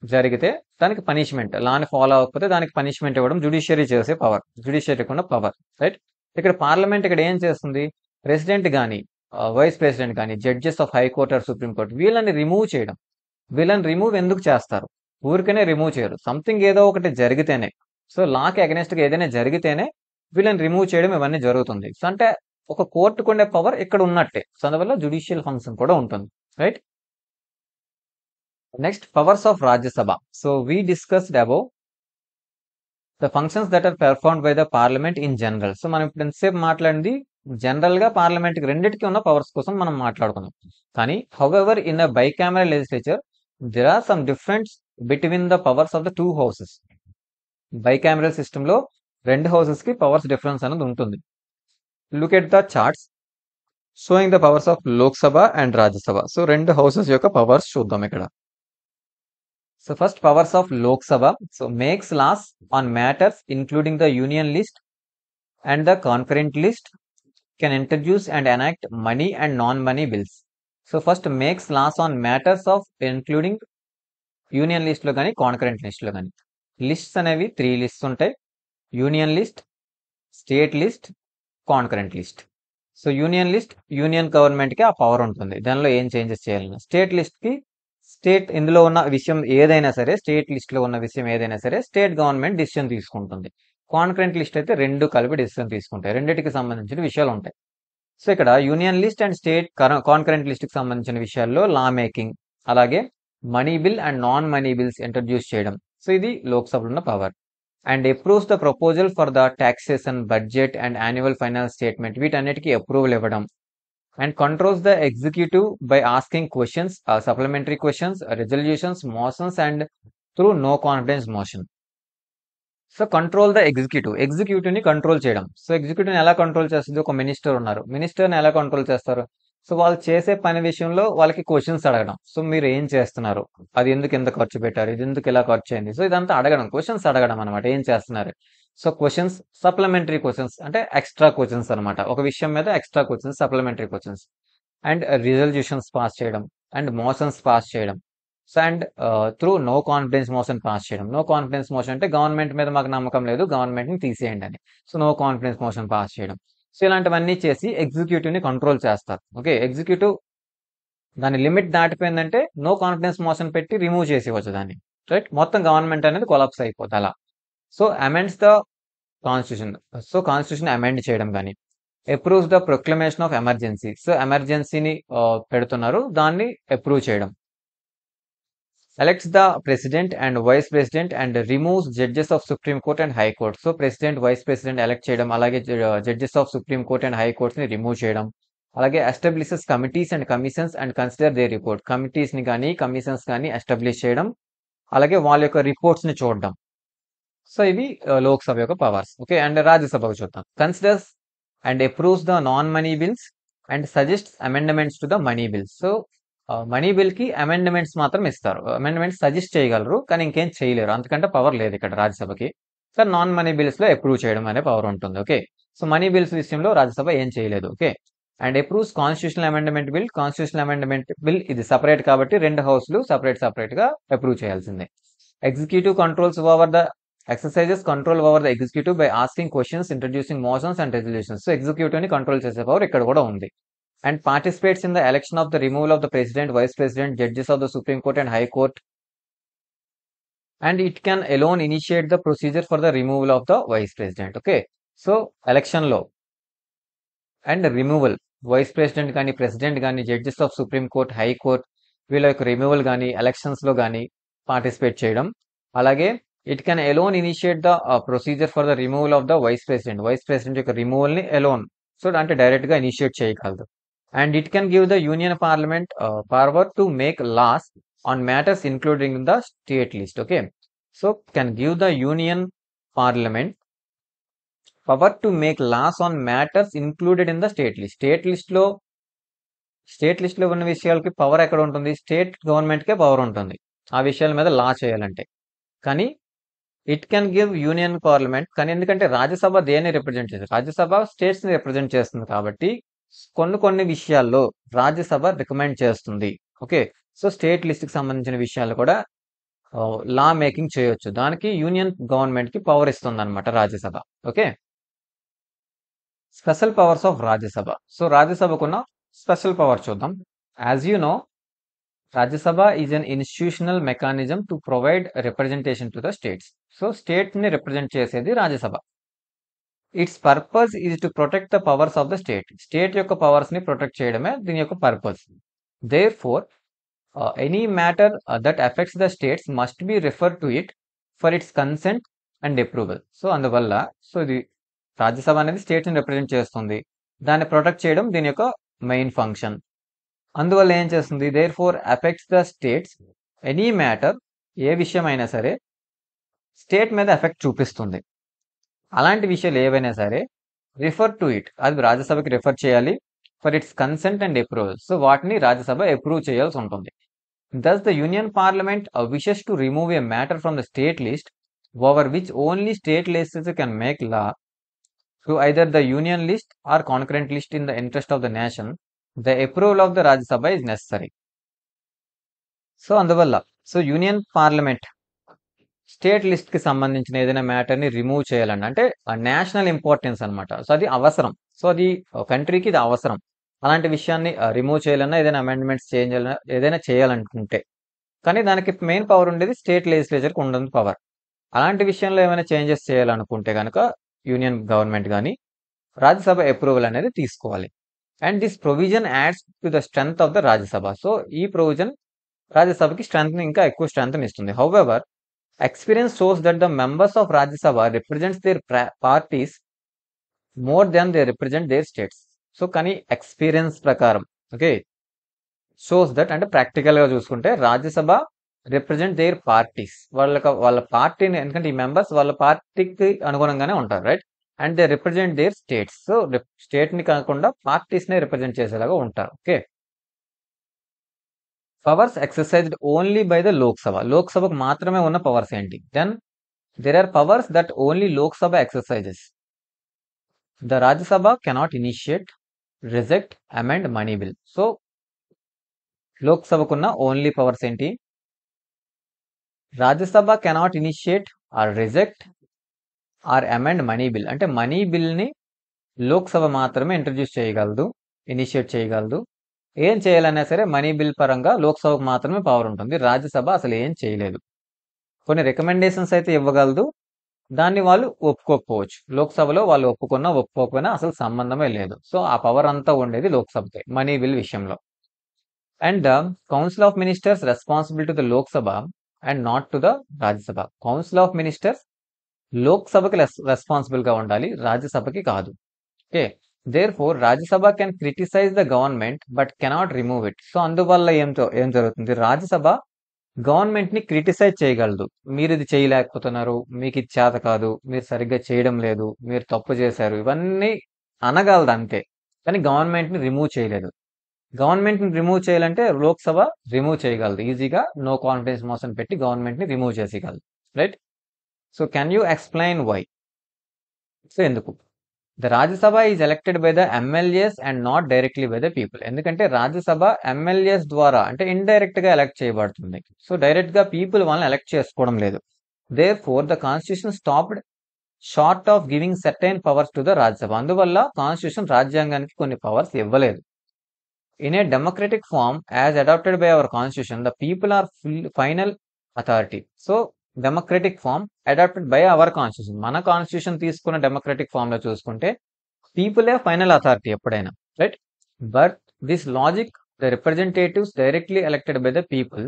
జరిగితే దానికి punishment, లాని follow అవ్వకపోతే దానికి పనిష్మెంట్ ఇవ్వడం జుడిషియరీ చేసే పవర్, జుడిషియరీకి ఉన్న పవర్. రైట్. ఇక్కడ పార్లమెంట్ ఇక్కడ ఏం చేస్తుంది? ప్రెసిడెంట్ కానీ, వైస్ ప్రెసిడెంట్ కానీ, judges of high court or supreme court, వీళ్ళని రిమూవ్ చేయడం. వీళ్ళని రిమూవ్ ఎందుకు చేస్తారు? ఊరికనే రిమూవ్ చేయరు. సంథింగ్ ఏదో ఒకటి జరిగితేనే, సో లాకి అగెనెస్ట్ గా ఏదైనా జరిగితేనే వీళ్ళని రిమూవ్ చేయడం ఇవన్నీ జరుగుతుంది. సో అంటే ఒక కోర్టుకు ఉండే పవర్ ఇక్కడ ఉన్నట్టే. సో అందువల్ల జుడిషియల్ ఫంక్షన్ కూడా ఉంటుంది. Right. Next, powers of Rajya Sabha. So we discussed above the functions that are performed by the parliament in general. So మనం ఇప్పుడు ఎంతసేపు మాట్లాడింది జనరల్ గా పార్లమెంట్ కి రెండింటికి ఉన్న పవర్స్ కోసం మనం మాట్లాడుకున్నాం. కానీ however in a bicameral legislature there are some difference between the powers of the 2 houses. Bicameral system లో 2 హౌసెస్ కి పవర్స్ డిఫరెన్స్ అనేది ఉంటుంది. Look at the charts showing the powers of Lok Sabha and Rajya Sabha. So 2 houses యొక్క powers చూద్దాం ఇక్కడ. So first powers of Lok Sabha. So makes loss on matters including the union list and the concurrent list, can introduce and enact money and non-money bills. So first makes laws on matters of including union లిస్ట్లో కానీ concurrent లిస్ట్లో కానీ. Lists అనేవి 3 lists ఉంటాయి. Union list, state list, concurrent list. So union list union గవర్నమెంట్కి ఆ power ఉంటుంది, దానిలో ఏం చేంజెస్ చేయాలన్నా. స్టేట్ లిస్ట్కి ఇందులో ఉన్న విషయం ఏదైనా సరే, స్టేట్ లిస్ట్లో ఉన్న విషయం ఏదైనా సరే స్టేట్ గవర్నమెంట్ డిసిషన్ తీసుకుంటుంది. కాన్కరెంట్ లిస్ట్ అయితే 2 కలిపి డిసిషన్ తీసుకుంటాయి, రెండింటికి సంబంధించిన విషయాలు ఉంటాయి. సో ఇక్కడ union list and state concurrent లిస్ట్కి సంబంధించిన విషయాల్లో లా మేకింగ్, అలాగే money bill and non money bills introduce చేయడం. సో ఇది లోక్సభలో ఉన్న power. And approves the proposal for the taxation, budget and annual finance statement, వీటన్నిటికీ అప్రూవల్ ఇవ్వడం. And controls the executive by asking questions, supplementary questions, resolutions, motions and through no confidence motion. So control the ఎగ్జిక్యూటివ్ని control చేయడం. సో ఎగ్జిక్యూటివ్ని ఎలా control చేస్తుంది? ఒక minister ఉన్నారు, మినిస్టర్ని ఎలా కంట్రోల్ చేస్తారు? సో వాళ్ళు చేసే పని విషయంలో వాళ్ళకి క్వశ్చన్స్ అడగడం. సో మీరు ఏం చేస్తున్నారు, అది ఎందుకు ఎంత ఖర్చు పెట్టారు, ఇది ఎందుకు ఇలా ఖర్చు అయింది, సో ఇదంతా అడగడం, క్వశ్చన్స్ అడగడం అనమాట. ఏం చేస్తున్నారు? సో క్వశ్చన్స్, సప్లిమెంటరీ క్వశ్చన్స్ అంటే ఎక్స్ట్రా క్వశ్చన్స్ అనమాట, ఒక విషయం మీద extra questions, supplementary questions. And resolutions pass చేయడం, అండ్ మోషన్స్ పాస్ చేయడం. So and through no confidence motion pass చేయడం. నో కాన్ఫిడెన్స్ మోషన్ అంటే గవర్నమెంట్ మీద మాకు నమ్మకం లేదు, గవర్నమెంట్ని తీసేయండి అని. So no confidence motion pass చేయడం. సో ఇలాంటివన్నీ చేసి ఎగ్జిక్యూటివ్ని కంట్రోల్ చేస్తారు. ఓకే, ఎగ్జిక్యూటివ్ దాని లిమిట్ దాటిపోయిందంటే నో కాన్ఫిడెన్స్ మోషన్ పెట్టి రిమూవ్ చేసేవచ్చు దాన్ని, రైట్? మొత్తం గవర్నమెంట్ అనేది కొలాప్స్ అయిపోతుంది అలా. So amends the constitution. So constitution amend చేయడం కానీ. Approves the proclamation of emergency. So ఎమర్జెన్సీని పెడుతున్నారు, దాన్ని అప్రూవ్ చేయడం. Elects the president and vice president and removes judges of supreme court and high court. So president, vice president elect చేయడం, అలాగే judges of supreme court and హైకోర్ట్స్ని remove చేయడం. అలాగే establishes committees and commissions and consider their report. కమిటీస్ని కానీ commissions కానీ establish చేయడం, అలాగే వాళ్ళ యొక్క రిపోర్ట్స్ని చూడడం. సో ఇవి లోక్సభ యొక్క పవర్స్. ఓకే, అండ్ రాజ్యసభకు చూద్దాం. Considers and approves the non money bills and suggest amendments to the money bills. So money బిల్కి అమెండ్మెంట్స్ మాత్రం ఇస్తారు, అమెండ్మెంట్స్ సజెస్ట్ చేయగలరు కానీ ఇంకేం చేయలేరు, అందుకంటే పవర్ లేదు ఇక్కడ రాజ్యసభకి. సో నాన్ మనీ బిల్స్లో అప్రూవ్ చేయడం అనే పవర్ ఉంటుంది. ఓకే, సో మనీ బిల్స్ విషయంలో రాజ్యసభ ఏం చేయలేదు. Okay, and approves constitutional amendment bill. Constitutional amendment bill ఇది సపరేట్ కాబట్టి 2 హౌస్లు సపరేట్గా అప్రూవ్ చేయాల్సిందే. Executive controls over the exercises control over the executive by asking questions, introducing motions and resolutions. So ఎగ్జిక్యూటివ్ని control చేసే పవర్ ఇక్కడ కూడా ఉంది. And participates in the election of the removal of the president, vice president, judges of the Supreme Court and High Court. And it can alone initiate the procedure for the removal of the vice president. Okay, so election law and removal, vice president కానీ president కానీ judges of supreme court, high court వీళ్ళ యొక్క removal కానీ ఎలక్షన్స్లో కానీ participate చేయడం. అలాగే it can alone initiate the procedure for the removal of the vice president యొక్క రిమూవల్ని ఎలోన్, సో అంటే డైరెక్ట్గా ఇనిషియేట్ చేయగలదు. And it can give the union parliament power to make laws on matters including the state list. Okay, so can give the union parliament power to make laws on matters included in the state list. State లిస్ట్లో ఉన్న విషయాలకి power ఎక్కడ ఉంటుంది? State గవర్నమెంట్కే power ఉంటుంది ఆ విషయాల మీద లా చేయాలంటే. కానీ it can give union parliament, కానీ ఎందుకంటే రాజ్యసభ దేన్ని రిప్రజెంట్ చేస్తుంది? రాజ్యసభ స్టేట్స్ని రిప్రజెంట్ చేస్తుంది కాబట్టి కొన్ని విషయాల్లో రాజ్యసభ రికమెండ్ చేస్తుంది. ఓకే, సో స్టేట్ లిస్ట్కి సంబంధించిన విషయాలు కూడా లా మేకింగ్ చేయొచ్చు, దానికి యూనియన్ గవర్నమెంట్కి పవర్ ఇస్తుంది అనమాట Rajya Sabha. Okay, special powers of Rajya Sabha. So రాజ్యసభకున్న స్పెషల్ పవర్ చూద్దాం. As you know, Rajya Sabha is an institutional mechanism to provide representation to the states. So స్టేట్ని రిప్రజెంట్ చేసేది Rajya Sabha. Its purpose is to protect the powers of the state యొక్క పవర్స్ని protect చేయడమే దీని యొక్క purpose. Therefore any matter that affects the states must be refer to it for its consent and approval. So అందువల్ల ఇది రాజ్యసభ అనేది స్టేట్స్ని represent చేస్తుంది, దాన్ని ప్రొటెక్ట్ చేయడం దీని యొక్క మెయిన్ ఫంక్షన్. అందువల్ల ఏం చేస్తుంది? Therefore affects the states, any matter, ఏ విషయం అయినా సరే స్టేట్ మీద ఎఫెక్ట్ చూపిస్తుంది. అలాంటి విషయాలు ఏవైనా సరే రిఫర్ టు ఇట్, అది రాజ్యసభకి రిఫర్ చేయాలి for its consent and approval. So వాటిని రాజ్యసభ అప్రూవ్ చేయాల్సి ఉంటుంది. Thus, the Union Parliament wishes to remove a matter from the state list over which only state legislature can make law to either the Union list or concurrent list in the interest of the nation. The approval of the Rajya Sabha is necessary. So అందువల్ల union parliament state list కి సంబంధించిన ఏదైనా matter ని remove చేయాలండి, అంటే national importance అనమాట. So అది అవసరం, సో అది కంట్రీకి ఇది అవసరం. అలాంటి విషయాన్ని రిమూవ్ చేయాలన్నా, ఏదైనా అమెండ్మెంట్స్ చేంజ్ ఏదైనా చేయాలనుకుంటే, కానీ దానికి మెయిన్ పవర్ ఉండేది స్టేట్ లెజిస్లేచర్కి ఉండదు పవర్. అలాంటి విషయంలో ఏమైనా చేంజెస్ చేయాలనుకుంటే కనుక యూనియన్ గవర్నమెంట్ కానీ రాజ్యసభ అప్రూవల్ అనేది తీసుకోవాలి. And this provision ads to the strength of the Rajya Sabha. So ఈ ప్రొవిజన్ రాజ్యసభకి స్ట్రెంగ్త్ ఇంకా ఎక్కువ స్ట్రెంగ్త్ ఇస్తుంది. However, experience shows that the members of Rajya Sabha represents there parties more than they represent their states. So కానీ experience ప్రకారం, okay, shows that అంటే practical గా చూసుకుంటే Rajya Sabha represent there parties, వాళ్ళ పార్టీని, ఎందుకంటే ఈ మెంబర్స్ వాళ్ళ పార్టీకి అనుగుణంగానే ఉంటారు, right? And they represent their states. So state ని కాకుండా పార్టీస్ ని రిప్రజెంట్ చేసేలాగా ఉంటారు. Okay, powers exercised only by the Lok Sabha. లోక్సభకు మాత్రమే ఉన్న పవర్స్ ఏంటి? Then there are powers that only Lok Sabha exercises. The Rajya Sabha cannot initiate, reject, amend money bill. So లోక్సభకున్న ఓన్లీ పవర్స్ ఏంటి? Rajya Sabha cannot initiate or reject or amend money bill. అంటే money bill ని లోక్సభ మాత్రమే introduce చేయగలదు, ఇనిషియేట్ చేయగలదు. ఏం చేయాలన్నా సరే మనీ బిల్ పరంగా లోక్సభకు మాత్రమే పవర్ ఉంటుంది. రాజ్యసభ అసలు ఏం చేయలేదు. కొన్ని రికమెండేషన్స్ అయితే ఇవ్వగలదు, దాన్ని వాళ్ళు ఒప్పుకోకపోవచ్చు. లోక్సభలో వాళ్ళు ఒప్పుకున్నా ఒప్పుకోకపోయినా అసలు సంబంధమే లేదు. సో ఆ పవర్ అంతా ఉండేది లోక్సభకే మనీ బిల్ విషయంలో. And council of ministers responsible to the Lok Sabha and not to the Rajya Sabha. Council of ministers లోక్సభకి రెస్పాన్సిబుల్ గా ఉండాలి, రాజ్యసభకి కాదు. Okay, therefore Rajya Sabha can criticise the government but cannot remove it. So అందువల్ల ఏం జరుగుతుంది? రాజ్యసభ గవర్నమెంట్ ని క్రిటిసైజ్ చేయగలదు. మీరు ఇది చేయలేకపోతున్నారు, మీకు ఇది చేత కాదు, మీరు సరిగ్గా చేయడం లేదు, మీరు తప్పు చేశారు, ఇవన్నీ అనగలదు అంతే. కానీ గవర్నమెంట్ ని రిమూవ్ చేయలేదు. గవర్నమెంట్ ని రిమూవ్ చేయాలంటే లోక్సభ రిమూవ్ చేయగలదు ఈజీగా. నో కాన్ఫిడెన్స్ మోషన్ పెట్టి గవర్నమెంట్ ని రిమూవ్ చేసేయగలదు, right? So can you explain why? So ఎందుకు? The Rajya Sabha is elected by the MLAs and not directly by the people. ఎందుకంటే రాజ్యసభ ఎమ్మెల్యేస్ ద్వారా, అంటే ఇండైరెక్ట్ గా ఎలక్ట్ చేయబడుతుంది. సో డైరెక్ట్ గా పీపుల్ వాళ్ళని ఎలక్ట్ చేసుకోవడం లేదు. Therefore the constitution stopped short of giving certain powers to the Rajya Sabha. అందువల్ల కాన్స్టిట్యూషన్ రాజ్యాంగానికి కొన్ని పవర్స్ ఇవ్వలేదు. In a democratic form, as adopted by our constitution, the people are final authority. So, democratic form adopted by our constitution. మన constitution తీసుకున్న democratic form లో చూసుకుంటే పీపులే final authority ఎప్పుడైనా, right? But this logic, the representatives directly elected by the people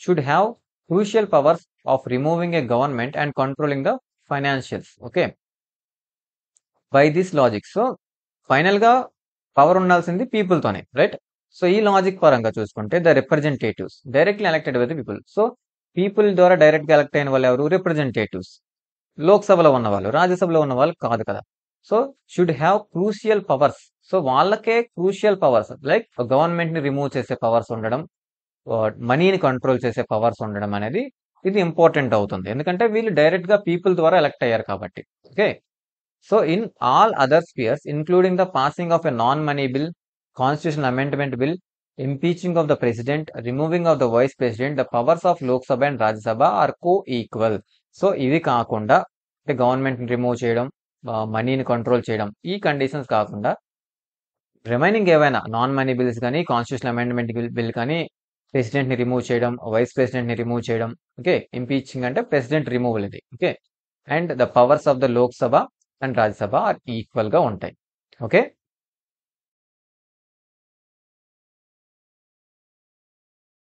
should have crucial powers of removing A government and controlling the financials. Okay, by this logic. So final గా power ఉండాల్సింది people తోనే, right? So ఈ logic పరంగా చూసుకుంటే the representatives directly elected by the people. So people ద్వారా direct గా elect అయిన వాళ్ళు ఎవరు? రిప్రజెంటేటివ్స్. లోక్సభలో ఉన్న వాళ్ళు, రాజ్యసభలో ఉన్న వాళ్ళు కాదు కదా. So should have crucial powers. So వాళ్ళకే క్రూషియల్ పవర్స్, లైక్ గవర్నమెంట్ ని రిమూవ్ చేసే పవర్స్ ఉండడం, మనీని కంట్రోల్ చేసే పవర్స్ ఉండడం అనేది ఇది ఇంపార్టెంట్ అవుతుంది. ఎందుకంటే వీళ్ళు డైరెక్ట్ గా పీపుల్ ద్వారా ఎలక్ట్ అయ్యారు కాబట్టి. Okay, so in all other spheres, including the passing of a non-money bill, constitutional amendment bill, impeaching of the president, removing of the vice president, the powers of Lok Sabha and Rajya Sabha are co-equal. So ఇవి కాకుండా, అంటే government remove చేయడం, మనీని control చేయడం, ఈ conditions కాకుండా remaining ఏవైనా non money bills కానీ, కాన్స్టిట్యూషనల్ అమెండ్మెంట్ బిల్ కానీ, ప్రెసిడెంట్ ని రిమూవ్ చేయడం, వైస్ ప్రెసిడెంట్ ని రిమూవ్ చేయడం, ఓకే, ఇంపీచింగ్ అంటే ప్రెసిడెంట్ రిమూవల్ ఇది, okay, and the powers of the Lok Sabha and Rajya Sabha are equal గా ఉంటాయి. ఓకే,